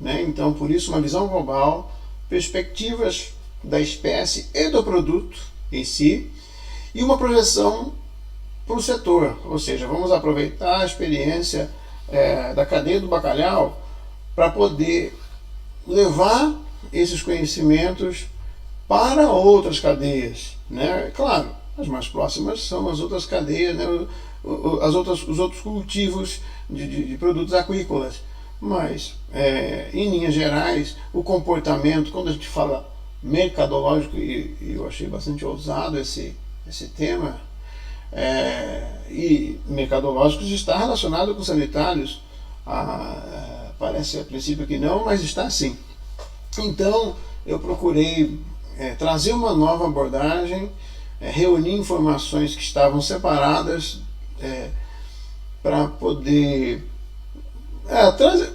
Speaker 3: né? Então por isso uma visão global, perspectivas da espécie e do produto em si e uma projeção para o setor, ou seja, vamos aproveitar a experiência da cadeia do bacalhau para poder levar esses conhecimentos para outras cadeias, né? Claro, as mais próximas são as outras cadeias, né? Os outros cultivos de produtos aquícolas, mas em linhas gerais o comportamento, quando a gente fala mercadológico, e eu achei bastante ousado esse tema, e mercadológicos está relacionado com sanitários, parece a princípio que não, mas está sim. Então eu procurei trazer uma nova abordagem, reunir informações que estavam separadas para poder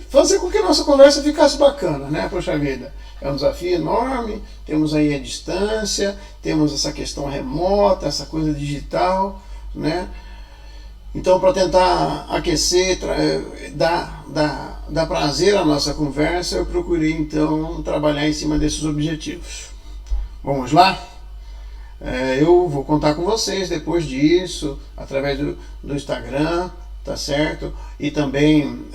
Speaker 3: fazer com que a nossa conversa ficasse bacana, né? Poxa vida, é um desafio enorme, temos aí a distância, temos essa questão remota, essa coisa digital, né? Então, para tentar aquecer, dar prazer à nossa conversa, eu procurei então trabalhar em cima desses objetivos. Vamos lá? Eu vou contar com vocês depois disso, através do Instagram, tá certo? E também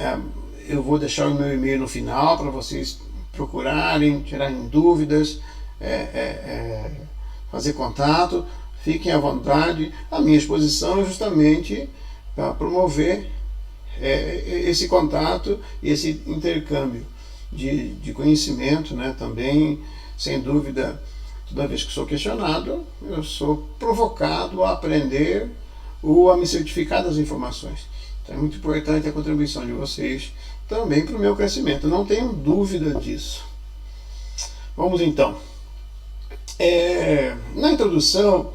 Speaker 3: eu vou deixar o meu e-mail no final para vocês procurarem, tirarem dúvidas, fazer contato. Fiquem à vontade. A minha exposição é justamente para promover esse contato e esse intercâmbio de conhecimento, né? Também, sem dúvida, toda vez que sou questionado, eu sou provocado a aprender ou a me certificar das informações. Então é muito importante a contribuição de vocês também para o meu crescimento, não tenho dúvida disso. Vamos então. Na introdução,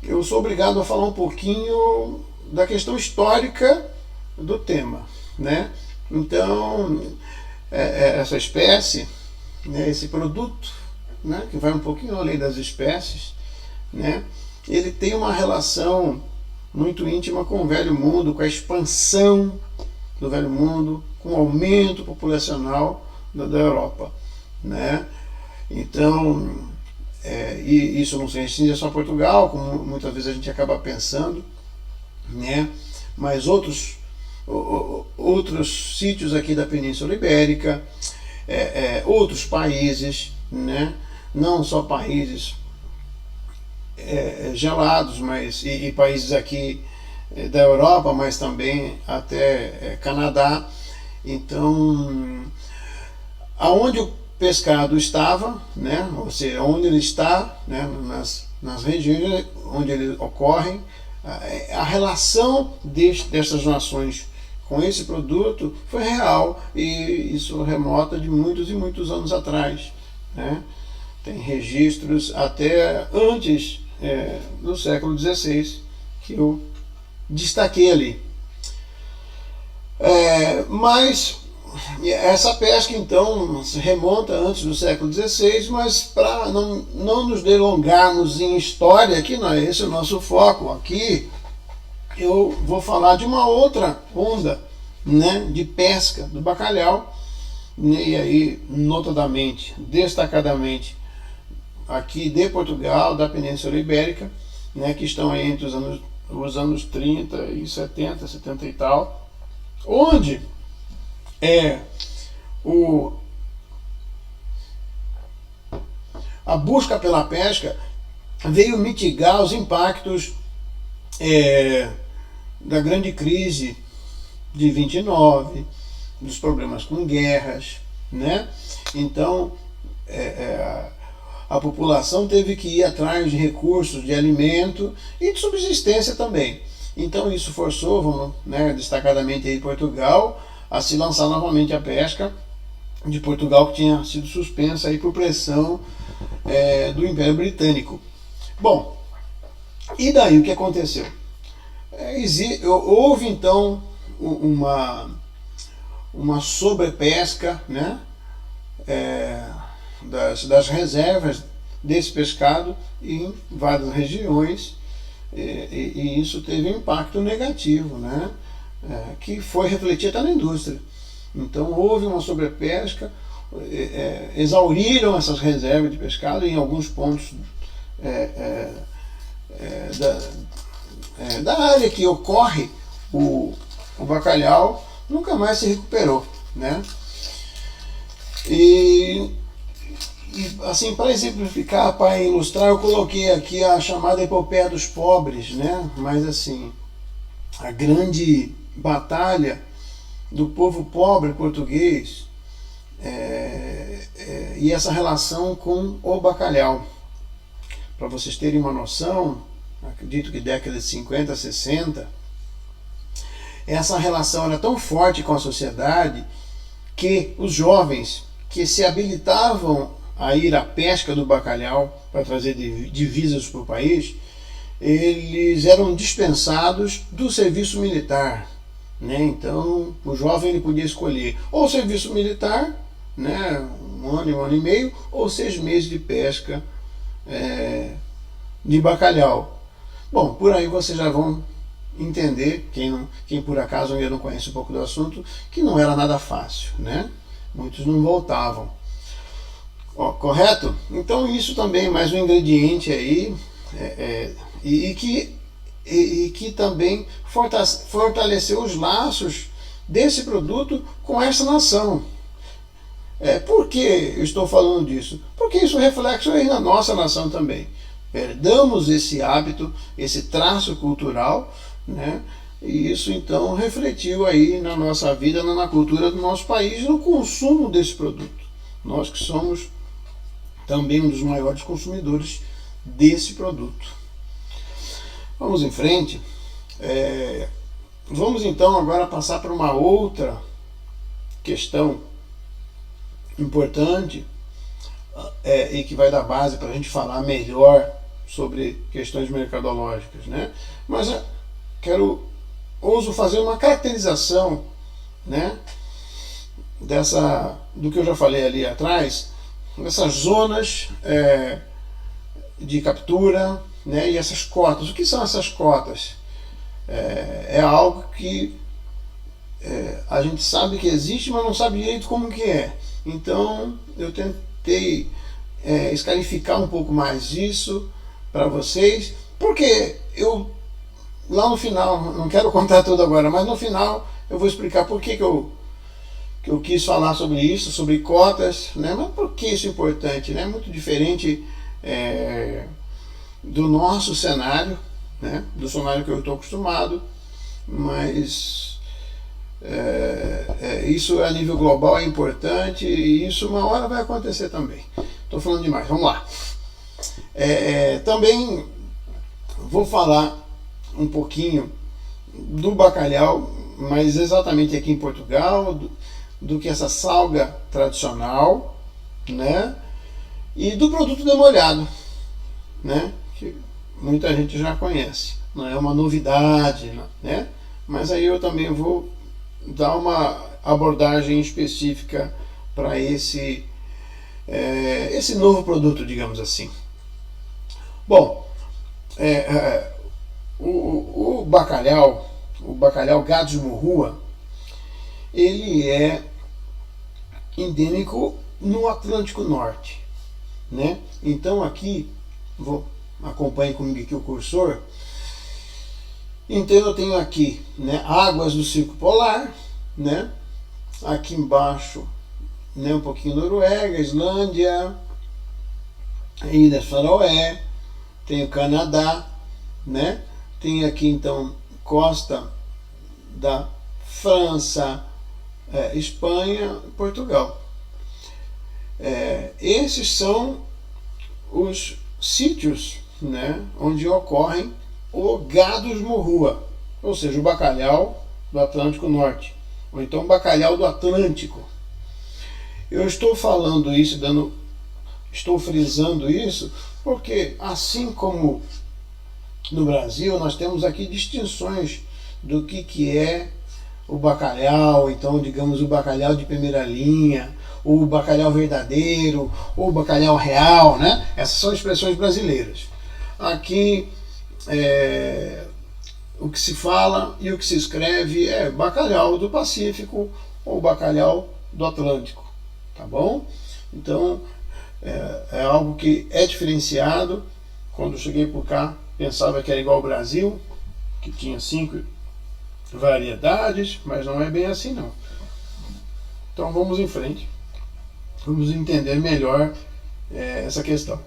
Speaker 3: eu sou obrigado a falar um pouquinho da questão histórica do tema. né? Então, essa espécie, né, esse produto, né, que vai um pouquinho além das espécies, né, ele tem uma relação muito íntima com o Velho Mundo, com a expansão do Velho Mundo, com o aumento populacional da Europa, né? Então, e isso não se restringe só a Portugal, como muitas vezes a gente acaba pensando, né? Mas outros sítios aqui da Península Ibérica, outros países, né? Não só países gelados, mas e países aqui da Europa, mas também até Canadá. Então, aonde o pescado estava, né, ou seja, onde ele está, né, nas regiões onde ele ocorre, a relação dessas nações com esse produto foi real, e isso remota de muitos e muitos anos atrás, né? Tem registros até antes do século XVI que eu destaquei ali. Mas essa pesca então se remonta antes do século XVI, mas para não nos delongarmos em história, que não é esse o nosso foco aqui, eu vou falar de uma outra onda, né, de pesca do bacalhau, e aí notadamente, destacadamente aqui de Portugal, da Península Ibérica, né, que estão aí entre os anos 30 e 70, 70 e tal, onde a busca pela pesca veio mitigar os impactos da grande crise de 29, dos problemas com guerras, né? Então, a população teve que ir atrás de recursos de alimento e de subsistência também. Então isso forçou, vamos, né, destacadamente aí Portugal, a se lançar novamente a pesca de Portugal, que tinha sido suspensa aí por pressão do Império Britânico. Bom, e daí o que aconteceu? Houve então uma sobrepesca, né, das reservas desse pescado em várias regiões, e isso teve um impacto negativo, né, que foi refletido até na indústria. Então houve uma sobrepesca, exauriram essas reservas de pescado em alguns pontos da área que ocorre o bacalhau, nunca mais se recuperou, né? E assim, para exemplificar, para ilustrar, eu coloquei aqui a chamada epopeia dos pobres, né? Mas assim, a grande batalha do povo pobre português e essa relação com o bacalhau. Para vocês terem uma noção, acredito que década de 50, 60, essa relação era tão forte com a sociedade que os jovens que se habilitavam a ir à pesca do bacalhau para trazer divisas para o país, eles eram dispensados do serviço militar, né? Então o jovem ele podia escolher ou serviço militar, né, um ano e meio, ou 6 meses de pesca de bacalhau. Bom, por aí vocês já vão entender, quem por acaso ainda não conhece um pouco do assunto, que não era nada fácil, né? Muitos não voltavam. Correto? Então isso também é mais um ingrediente aí, e que também fortaleceu os laços desse produto com essa nação. Por que eu estou falando disso? Porque isso é reflexo aí na nossa nação também. Herdamos esse hábito, esse traço cultural, né? E isso então refletiu aí na nossa vida, na cultura do nosso país, no consumo desse produto. Nós que somos também um dos maiores consumidores desse produto. Vamos em frente. Vamos então agora passar para uma outra questão importante e que vai dar base para a gente falar melhor sobre questões mercadológicas, né? Mas ouso fazer uma caracterização né, do que eu já falei ali atrás, essas zonas de captura, né, e essas cotas. O que são essas cotas? É algo que a gente sabe que existe, mas não sabe direito como que é. Então eu tentei escarificar um pouco mais isso para vocês, porque eu lá no final, não quero contar tudo agora, mas no final eu vou explicar por que eu quis falar sobre isso, sobre cotas, né? Mas por que isso é importante, né? Muito diferente do nosso cenário, né? Do cenário que eu estou acostumado, mas isso a nível global é importante e isso uma hora vai acontecer também. Estou falando demais, vamos lá. Também vou falar um pouquinho do bacalhau, mas exatamente aqui em Portugal, do que essa salga tradicional, né? E do produto demolhado, né? Que muita gente já conhece, não é uma novidade, né? Mas aí eu também vou dar uma abordagem específica para esse novo produto, digamos assim. Bom, o bacalhau gado de morrua, ele é endêmico no Atlântico Norte, né? Então aqui, acompanhe comigo aqui o cursor. Então eu tenho aqui, né, águas do Círculo Polar, né? Aqui embaixo, né, um pouquinho Noruega, Islândia, Ilhas Faroé, tem o Canadá, né? Tem aqui então costa da França, Espanha, Portugal. Esses são os sítios, né, onde ocorrem o gado de morrua, ou seja, o bacalhau do Atlântico Norte, ou então o bacalhau do Atlântico. Eu estou falando isso, estou frisando isso, porque assim como no Brasil, nós temos aqui distinções do que é o bacalhau, então digamos o bacalhau de primeira linha, ou o bacalhau verdadeiro, ou o bacalhau real, né? Essas são expressões brasileiras. Aqui o que se fala e o que se escreve é bacalhau do Pacífico ou bacalhau do Atlântico, tá bom? Então é algo que é diferenciado. Quando eu cheguei por cá, pensava que era igual ao Brasil, que tinha 5 variedades, mas não é bem assim não. Então vamos em frente, vamos entender melhor essa questão.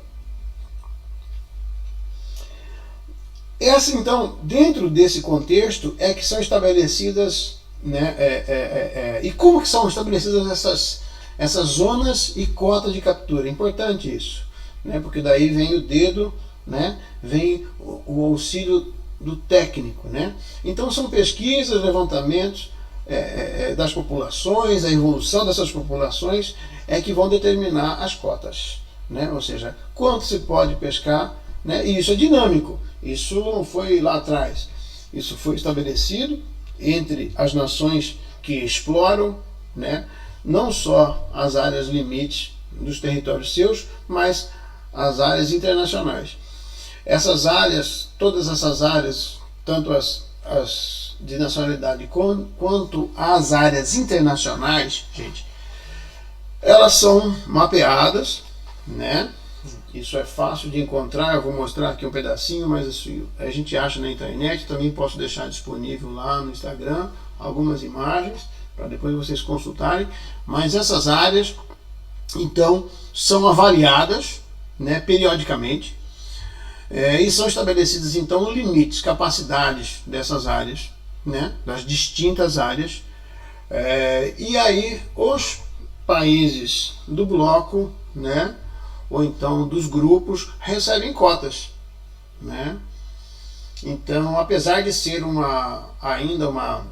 Speaker 3: Então, dentro desse contexto é que são estabelecidas, né, e como que são estabelecidas essas zonas e cotas de captura. É importante isso, né, porque daí vem o dedo, né, vem o auxílio do técnico, né? Então são pesquisas, levantamentos das populações, a evolução dessas populações que vão determinar as cotas, né? Ou seja, quanto se pode pescar, né? E isso é dinâmico, isso não foi lá atrás, isso foi estabelecido entre as nações que exploram, né? Não só as áreas limites dos territórios seus, mas as áreas internacionais. Essas áreas, todas essas áreas, tanto as de nacionalidade quanto as áreas internacionais, gente, elas são mapeadas, né? Isso é fácil de encontrar, eu vou mostrar aqui um pedacinho, mas isso a gente acha na internet, também posso deixar disponível lá no Instagram algumas imagens, para depois vocês consultarem, mas essas áreas, então, são avaliadas, né, periodicamente, e são estabelecidos então limites, capacidades dessas áreas, né, das distintas áreas, e aí os países do bloco, né, ou então dos grupos, recebem cotas, né? Então, apesar de ser ainda uma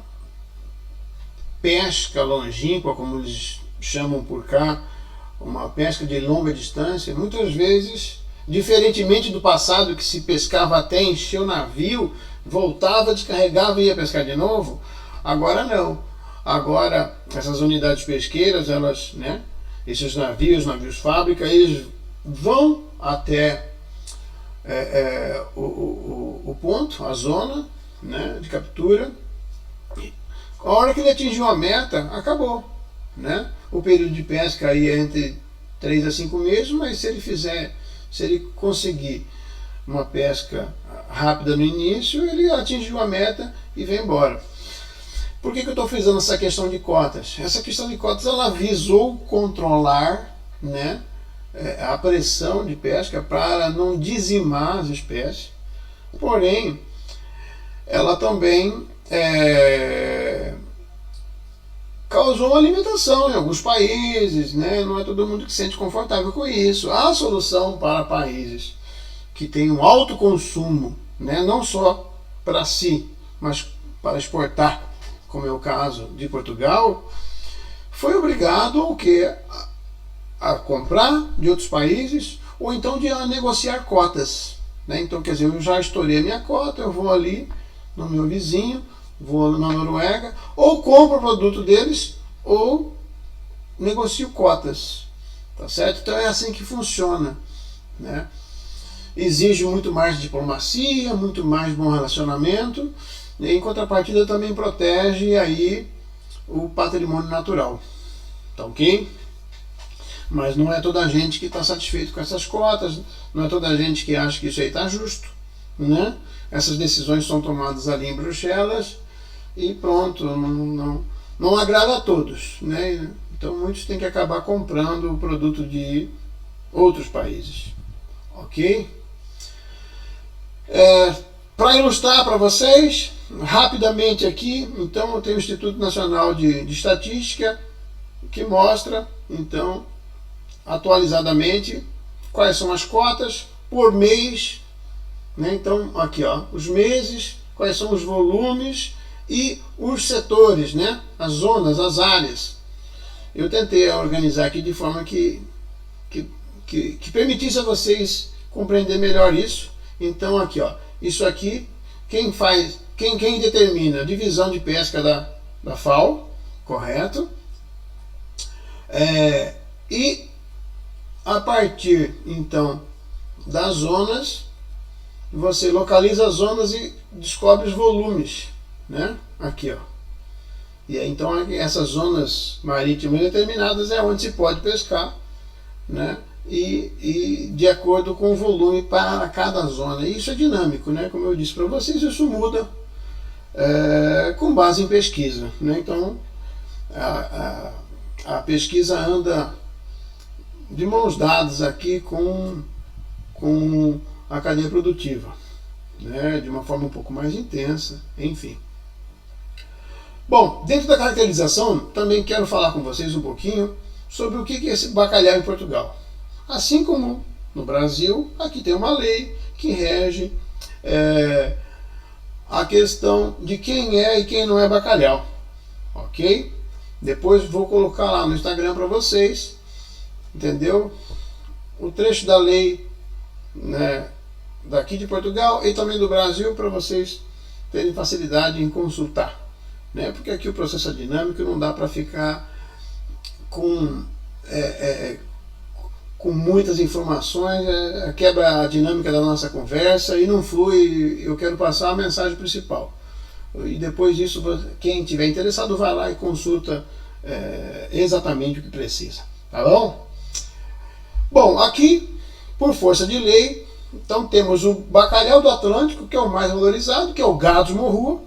Speaker 3: pesca longínqua, como eles chamam por cá, uma pesca de longa distância, muitas vezes, diferentemente do passado, que se pescava até encher o navio, voltava, descarregava e ia pescar de novo, agora não. Agora, essas unidades pesqueiras, elas, né, esses navios fábrica, eles vão até o ponto, a zona, né, de captura. A hora que ele atingiu a meta, acabou, né? O período de pesca aí é entre 3 a 5 meses, mas se ele conseguir uma pesca rápida no início, ele atingiu a meta e vem embora. Por que eu estou frisando essa questão de cotas? Essa questão de cotas, ela visou controlar, né, a pressão de pesca para não dizimar as espécies, porém ela também causou uma limitação em alguns países, né? Não é todo mundo que se sente confortável com isso. A solução para países que têm um alto consumo, né, não só para si, mas para exportar, como é o caso de Portugal, foi obrigado ao quê? A comprar de outros países ou então de negociar cotas, né? Então, quer dizer, eu já estourei a minha cota, eu vou ali no meu vizinho, vou na Noruega, ou compro o produto deles ou negocio cotas, tá certo? Então é assim que funciona, né? Exige muito mais diplomacia, muito mais bom relacionamento, e em contrapartida também protege aí o patrimônio natural, tá ok? Mas não é toda a gente que está satisfeito com essas cotas, não é toda a gente que acha que isso aí está justo, né? Essas decisões são tomadas ali em Bruxelas e pronto, não agrada a todos, né? Então muitos têm que acabar comprando o produto de outros países, ok? Para ilustrar para vocês, rapidamente aqui, então eu tenho o Instituto Nacional de Estatística que mostra, então, atualizadamente, quais são as cotas por mês, né? Então, aqui, ó, os meses, quais são os volumes e os setores, né? As zonas, as áreas. Eu tentei organizar aqui de forma que permitisse a vocês compreender melhor isso. Então, aqui, ó, isso aqui, quem determina a divisão de pesca da FAO, correto? E a partir, então, das zonas, você localiza as zonas e descobre os volumes, né? Aqui, ó. E aí, então, essas zonas marítimas determinadas é onde se pode pescar, né? E de acordo com o volume para cada zona. E isso é dinâmico, né? Como eu disse para vocês, isso muda com base em pesquisa, né? Então, a pesquisa anda de mãos dadas aqui com a cadeia produtiva, né? De uma forma um pouco mais intensa, enfim. Bom, dentro da caracterização, também quero falar com vocês um pouquinho sobre o que é esse bacalhau em Portugal. Assim como no Brasil, aqui tem uma lei que rege a questão de quem é e quem não é bacalhau, ok? Depois vou colocar lá no Instagram para vocês, entendeu? O trecho da lei, né, daqui de Portugal e também do Brasil, para vocês terem facilidade em consultar, né? Porque aqui o processo é dinâmico, não dá para ficar com muitas informações, quebra a dinâmica da nossa conversa e não flui. Eu quero passar a mensagem principal. E depois disso, quem tiver interessado vai lá e consulta exatamente o que precisa, tá bom? Bom, aqui, por força de lei, então temos o bacalhau do Atlântico, que é o mais valorizado, que é o Gadus morrua,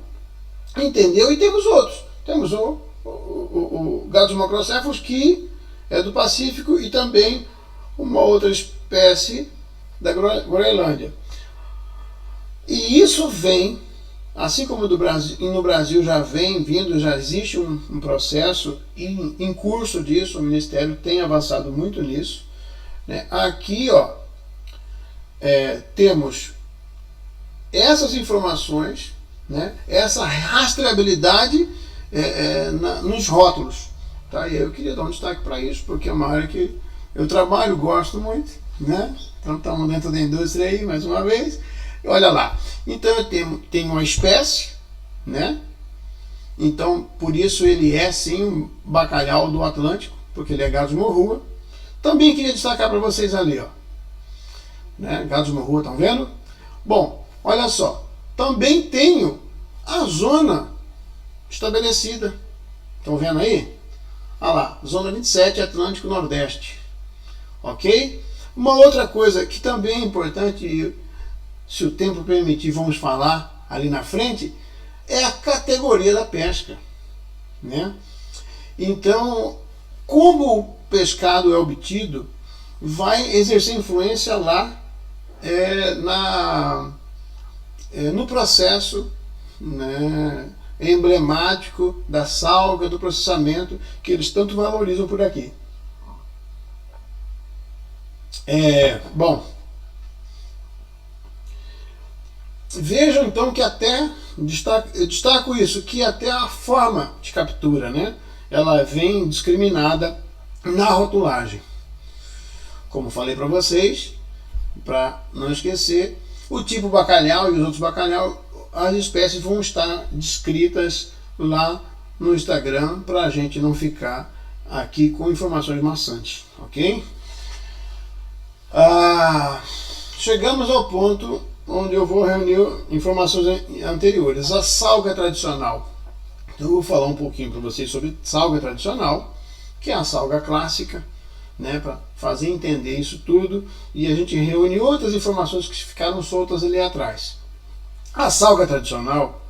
Speaker 3: entendeu? E temos outros. Temos o Gadus macrocephalus, que é do Pacífico, e também uma outra espécie da Groenlândia. E isso vem, assim como no Brasil já vem vindo, já existe um processo em curso disso, o Ministério tem avançado muito nisso, né? Aqui, ó, temos essas informações, né? Essa rastreabilidade nos rótulos, tá? E eu queria dar um destaque para isso, porque é uma área que eu trabalho, gosto muito, né? Então estamos dentro da indústria aí, mais uma vez. Olha lá, então eu tenho uma espécie, né? Então, por isso ele é sim um bacalhau do Atlântico, porque ele é gado de morrua. Também queria destacar para vocês ali, ó, né? Gado de morrua, estão vendo? Bom, olha só, também tenho a zona estabelecida. Estão vendo aí? Olha lá, zona 27, Atlântico Nordeste. Ok? Uma outra coisa que também é importante, se o tempo permitir, vamos falar ali na frente, é a categoria da pesca, né? Então, como o pescado é obtido, vai exercer influência lá no processo, né, emblemático da salga, do processamento que eles tanto valorizam por aqui. Bom, vejam então que até destaco isso, que até a forma de captura, né, ela vem discriminada na rotulagem. Como falei para vocês, para não esquecer, o tipo bacalhau e os outros bacalhau, as espécies vão estar descritas lá no Instagram, para a gente não ficar aqui com informações maçantes, ok? Chegamos ao ponto onde eu vou reunir informações anteriores. A salga tradicional. Eu vou falar um pouquinho para vocês sobre salga tradicional, que é a salga clássica, né, para fazer entender isso tudo, e a gente reúne outras informações que ficaram soltas ali atrás. A salga tradicional,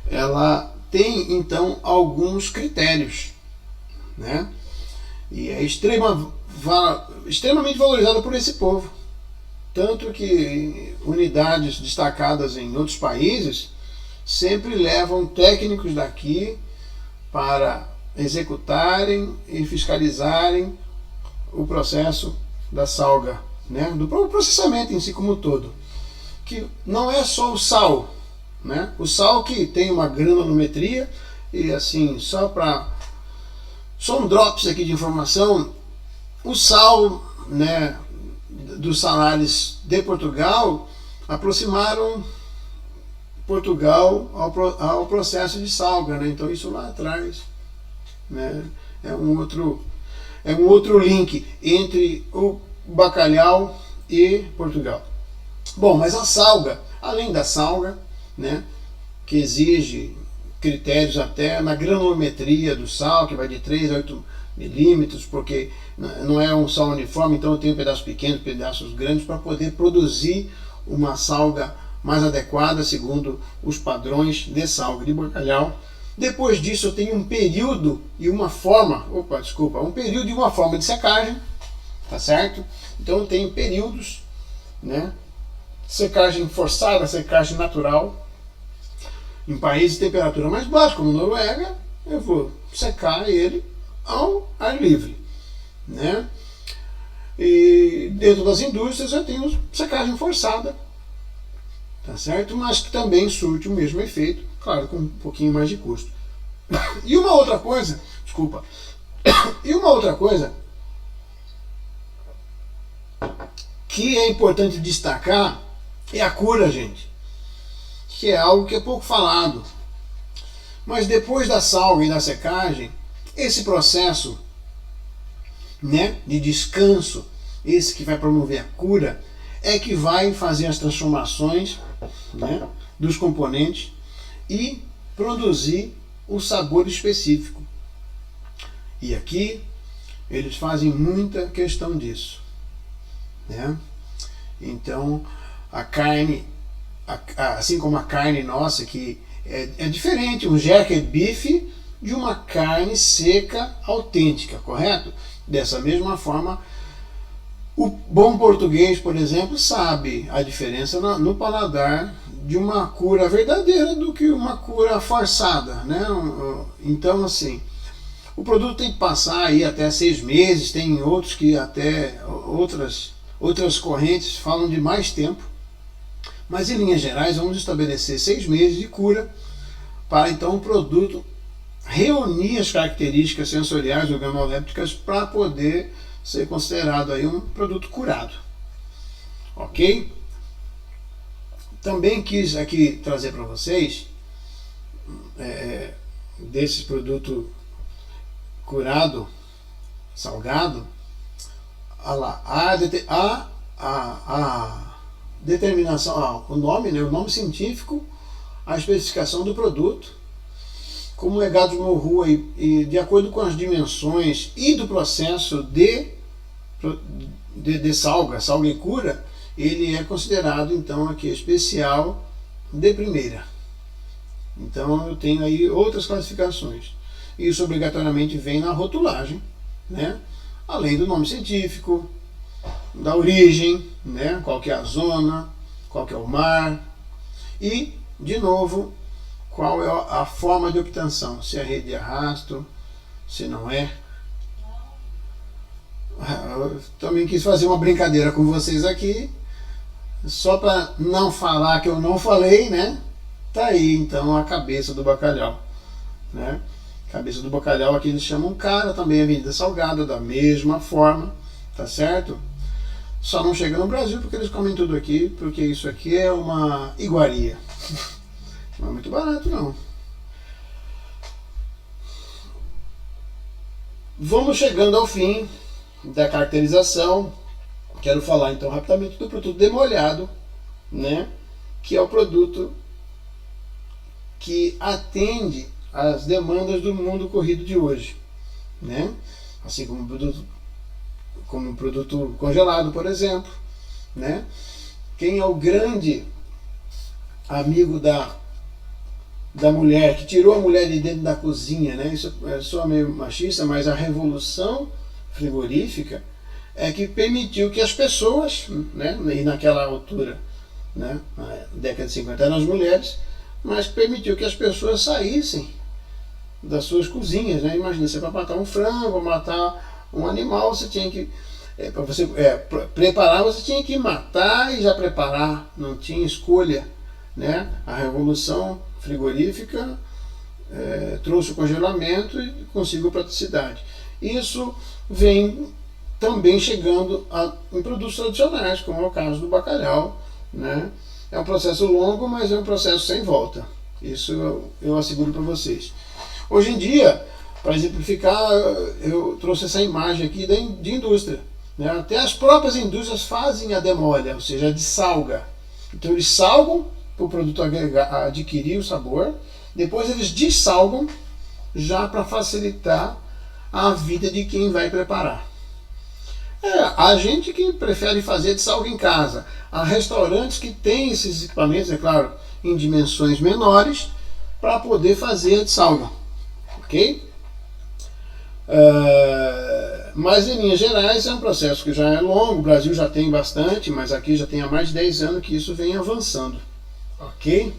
Speaker 3: ela tem então alguns critérios, né, e é extremamente valorizada por esse povo, tanto que unidades destacadas em outros países sempre levam técnicos daqui para executarem e fiscalizarem o processo da salga, né, do processamento em si como um todo, que não é só o sal, né, o sal que tem uma granulometria, e assim, só um drops aqui de informação, o sal, né, dos salares de Portugal aproximaram Portugal ao processo de salga, né, então isso lá atrás, né, é um outro link entre o bacalhau e Portugal. Bom, mas a salga, além da salga, né, que exige critérios até na granulometria do sal, que vai de 3 a 8 milímetros, porque não é um sal uniforme, então eu tenho pedaços pequenos, pedaços grandes, para poder produzir uma salga mais adequada segundo os padrões de salga de bacalhau. Depois disso eu tenho um período e uma forma, de secagem, tá certo? Então eu tenho períodos, né? Secagem forçada, secagem natural. Em países de temperatura mais baixa, como Noruega, eu vou secar ele ao ar livre, né? E dentro das indústrias eu tenho secagem forçada, tá certo? Mas que também surte o mesmo efeito, claro, com um pouquinho mais de custo. E uma outra coisa que é importante destacar é a cura, gente, que é algo que é pouco falado. Mas depois da salga e da secagem, esse processo, né, de descanso, esse que vai promover a cura, é que vai fazer as transformações, né, dos componentes e produzir o sabor específico. E aqui eles fazem muita questão disso, né? Então a carne, assim como a carne nossa, que é diferente, um jerky beef de uma carne seca autêntica, correto? Dessa mesma forma, o bom português, por exemplo, sabe a diferença no paladar de uma cura verdadeira do que uma cura forçada, né? Então, assim, o produto tem que passar aí até 6 meses, tem outros que até outras correntes falam de mais tempo, mas em linhas gerais vamos estabelecer 6 meses de cura para então o produto reunir as características sensoriais organolépticas para poder ser considerado aí um produto curado, ok? Também quis aqui trazer para vocês desse produto curado, salgado, a determinação, o nome, né, o nome científico, a especificação do produto, como legado de Morrua e de acordo com as dimensões e do processo de salga e cura, ele é considerado então aqui especial de primeira. Então eu tenho aí outras classificações. Isso obrigatoriamente vem na rotulagem, né? Além do nome científico, da origem, né? Qual que é a zona, qual que é o mar e, de novo, qual é a forma de obtenção, se é rede de arrasto, se não é. Eu também quis fazer uma brincadeira com vocês aqui, só para não falar que eu não falei, né? Tá aí então a cabeça do bacalhau, né? Cabeça do bacalhau aqui eles chamam cara, também Avenida Salgada, da mesma forma, tá certo? Só não chega no Brasil porque eles comem tudo aqui, porque isso aqui é uma iguaria. Não é muito barato, não. Vamos chegando ao fim da caracterização. Quero falar então rapidamente do produto demolhado, né? Que é o produto que atende às demandas do mundo corrido de hoje, né? Assim como um produto congelado, por exemplo, né? Quem é o grande amigo da mulher, que tirou a mulher de dentro da cozinha, né? Isso é só meio machista, mas a revolução frigorífica é que permitiu que as pessoas, né? E naquela altura, né? Na década de 50 eram as mulheres, mas permitiu que as pessoas saíssem das suas cozinhas, né? Imagina, você para matar um frango, matar um animal, você tinha que para você preparar, você tinha que matar e já preparar, não tinha escolha, né? A revolução frigorífica trouxe o congelamento e consigo praticidade. Isso vem também chegando em produtos tradicionais, como é o caso do bacalhau, né? É um processo longo, mas é um processo sem volta. Isso eu asseguro para vocês. Hoje em dia, para exemplificar, eu trouxe essa imagem aqui de indústria, né? Até as próprias indústrias fazem a demolha, ou seja, a dessalga. Então eles salgam para o produto adquirir o sabor, depois eles dessalgam já para facilitar a vida de quem vai preparar. Há gente que prefere fazer dessalga em casa. Há restaurantes que têm esses equipamentos, é claro, em dimensões menores, para poder fazer a dessalga. Ok? Mas em linhas gerais é um processo que já é longo, o Brasil já tem bastante, mas aqui já tem há mais de 10 anos que isso vem avançando. Ok?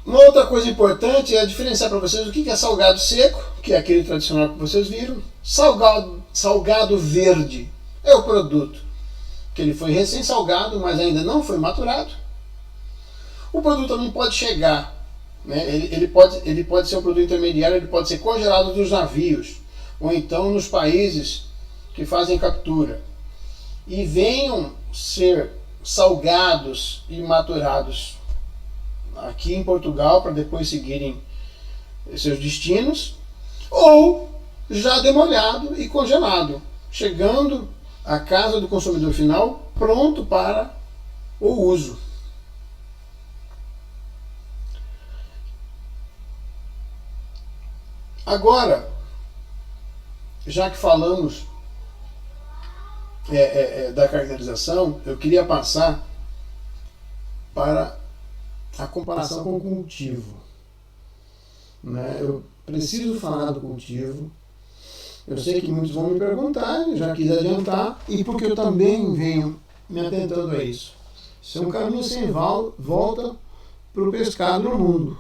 Speaker 3: Uma outra coisa importante é diferenciar para vocês o que é salgado seco, que é aquele tradicional que vocês viram. Salgado verde é o produto que ele foi recém-salgado, mas ainda não foi maturado. O produto também pode chegar, né? Ele pode ser um produto intermediário, ele pode ser congelado nos navios, ou então nos países que fazem captura, e venham ser salgados e maturados aqui em Portugal para depois seguirem seus destinos, ou já demolhado e congelado, chegando à casa do consumidor final pronto para o uso. Agora, já que falamos da caracterização, eu queria passar para a comparação com o cultivo, né? Eu preciso falar do cultivo. Eu sei que muitos vão me perguntar, já quis adiantar, e porque eu também venho me atentando a isso. Isso é um caminho sem volta para o pescado no mundo,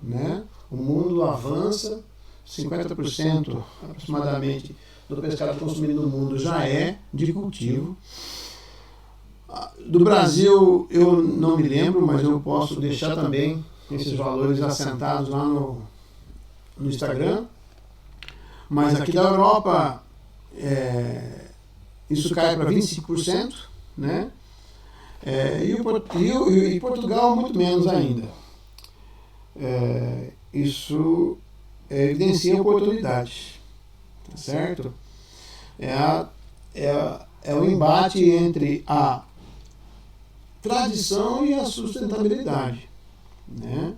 Speaker 3: né? O mundo avança, 50% aproximadamente do pescado consumido no mundo já é de cultivo. Do Brasil eu não me lembro, mas eu posso deixar também esses valores assentados lá no Instagram. Mas aqui da Europa isso cai para 25%, né? E Portugal muito menos ainda. isso evidencia oportunidades, tá certo? É o embate entre a tradição e a sustentabilidade, né?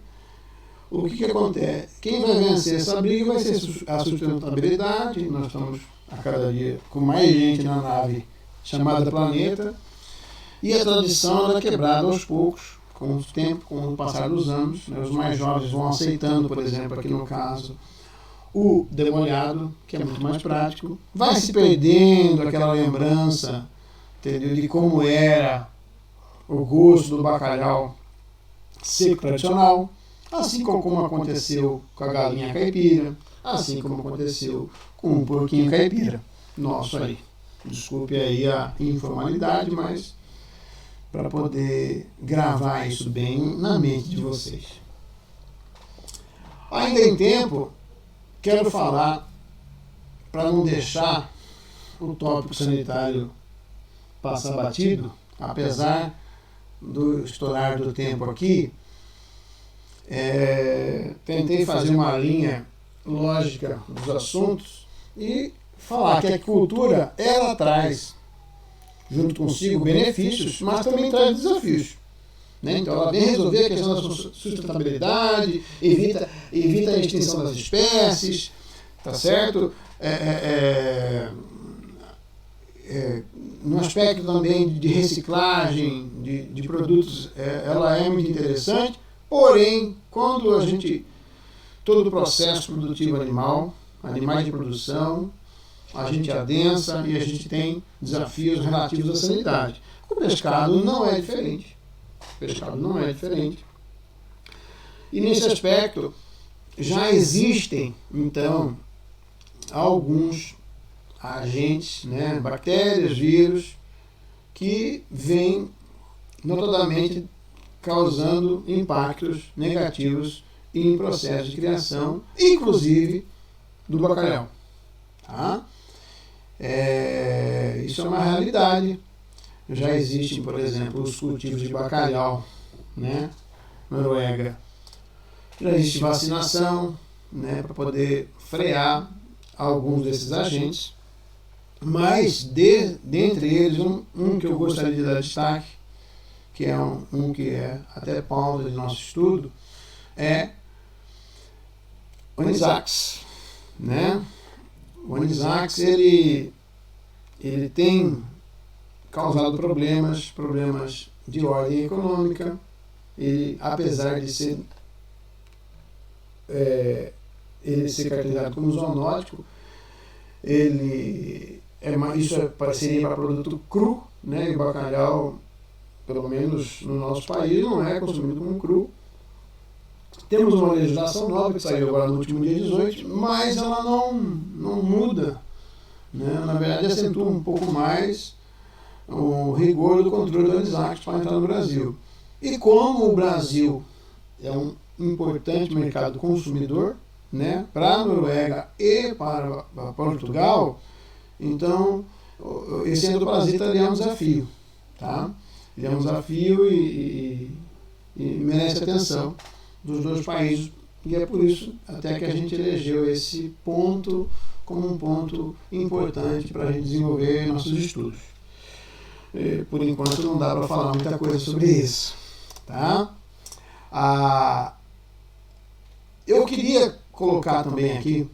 Speaker 3: O que acontece? Quem vai vencer essa briga vai ser a sustentabilidade. Nós estamos a cada dia com mais gente na nave chamada planeta, e a tradição ela é quebrada aos poucos, com o tempo, com o passar dos anos, né? Os mais jovens vão aceitando, por exemplo, aqui no caso, o demolhado, que é muito mais prático, vai se perdendo aquela lembrança, entendeu, de como era o gosto do bacalhau seco tradicional, assim como aconteceu com a galinha caipira, assim como aconteceu com o porquinho caipira nosso aí. Desculpe aí a informalidade, mas para poder gravar isso bem na mente de vocês. Ainda em tempo, quero falar, para não deixar o tópico sanitário passar batido, apesar do estourar do tempo aqui, tentei fazer uma linha lógica dos assuntos e falar que a cultura, ela traz junto consigo benefícios, mas também traz desafios, né? Então ela vem resolver a questão da sustentabilidade, evita a extinção das espécies, tá certo? No aspecto também de reciclagem de produtos, ela é muito interessante, porém, quando todo o processo produtivo animais de produção, a gente adensa e a gente tem desafios relativos à sanidade. O pescado não é diferente. E nesse aspecto, já existem, então, alguns agentes, né, bactérias, vírus, que vêm notadamente causando impactos negativos em processos de criação, inclusive do bacalhau. Tá? Isso é uma realidade. Já existem, por exemplo, os cultivos de bacalhau, né, na Noruega. Já existe vacinação, né, para poder frear alguns desses agentes, mas dentre eles, um que eu gostaria de dar destaque, que é um que é até pauta de nosso estudo, é o Anisakis, né? O Anisakis, ele tem causado problemas de ordem econômica. Ele, apesar de ser caracterizado como zoonótico, isso seria para produto cru, né? E o bacalhau, pelo menos no nosso país, não é consumido como cru. Temos uma legislação nova que saiu agora no último dia 18, mas ela não muda, né? Na verdade, acentua um pouco mais o rigor do controle do Anisakis para entrar no Brasil. E como o Brasil é um importante mercado consumidor, né, para a Noruega e para Portugal, então esse endoparasita é um desafio, tá? Ele é um desafio e merece atenção dos dois países, e é por isso até que a gente elegeu esse ponto como um ponto importante para a gente desenvolver nossos estudos. Por enquanto não dá para falar muita coisa sobre isso, tá? Eu queria colocar também aqui,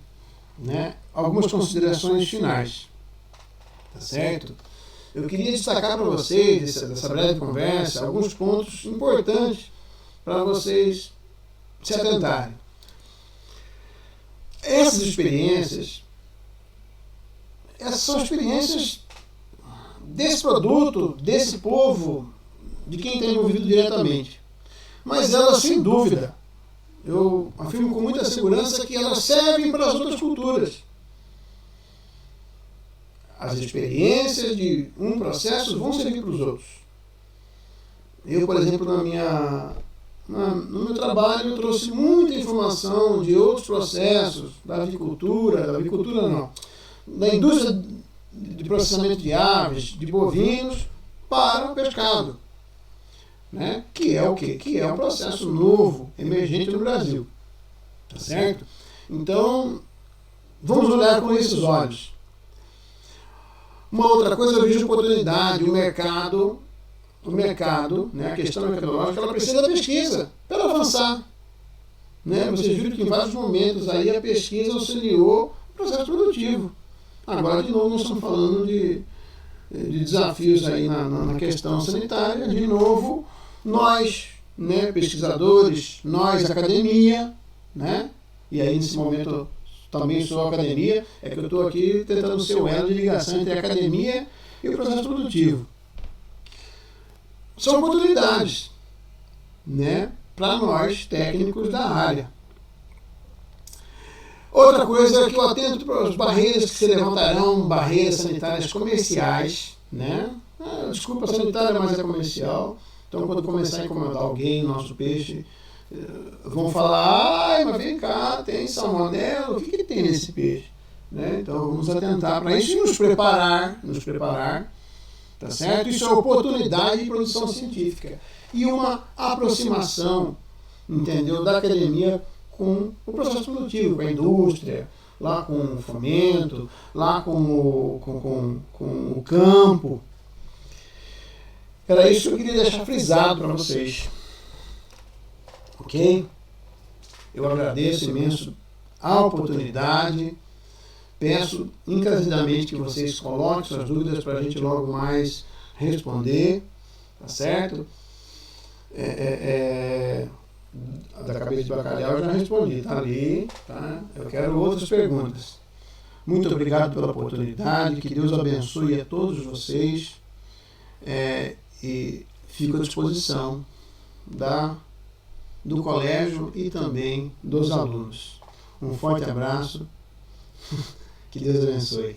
Speaker 3: né, algumas considerações finais, tá certo? Eu queria destacar para vocês, dessa breve conversa, alguns pontos importantes para vocês se atentarem. Essas são experiências desse produto, desse povo, de quem está envolvido diretamente. Mas elas, sem dúvida, eu afirmo com muita segurança que elas servem para as outras culturas. As experiências de um processo vão servir para os outros. Eu, por exemplo, no meu trabalho, eu trouxe muita informação de outros processos, da avicultura não, da indústria de processamento de aves, de bovinos, para o pescado. né? Que é o quê? Que é um processo novo, emergente no Brasil. Tá certo? Então, vamos olhar com esses olhos. Uma outra coisa, eu vejo oportunidade, o mercado, né, a questão mercadológica, ela precisa da pesquisa para ela avançar. Né? Vocês viram que em vários momentos aí a pesquisa auxiliou o processo produtivo. Agora, de novo, nós estamos falando de desafios aí na questão sanitária. De novo, nós, né, pesquisadores, nós, academia, né? E aí nesse momento também sou academia, é que eu estou aqui tentando ser o elo de ligação entre a academia e o processo produtivo. São oportunidades, né, para nós técnicos da área. Outra coisa é que eu atento para as barreiras que se levantarão, barreiras sanitárias comerciais, né? Desculpa sanitária, mas é comercial. Então, quando começar a incomodar alguém, nosso peixe, vão falar, ai, mas vem cá, tem salmonela, o que tem nesse peixe? Né? Então, vamos atentar para isso e nos preparar, tá certo? Isso é oportunidade de produção científica. E uma aproximação, entendeu, da academia com o processo produtivo, com a indústria, lá com o fomento, lá com o campo. Era isso que eu queria deixar frisado para vocês. Ok? Eu agradeço imenso a oportunidade. Peço encarecidamente que vocês coloquem suas dúvidas para a gente logo mais responder. Tá certo? Da cabeça de bacalhau eu já respondi, tá ali, tá? Eu quero outras perguntas. Muito obrigado pela oportunidade, que Deus abençoe a todos vocês, e fico à disposição do colégio e também dos alunos. Um forte abraço, que Deus abençoe.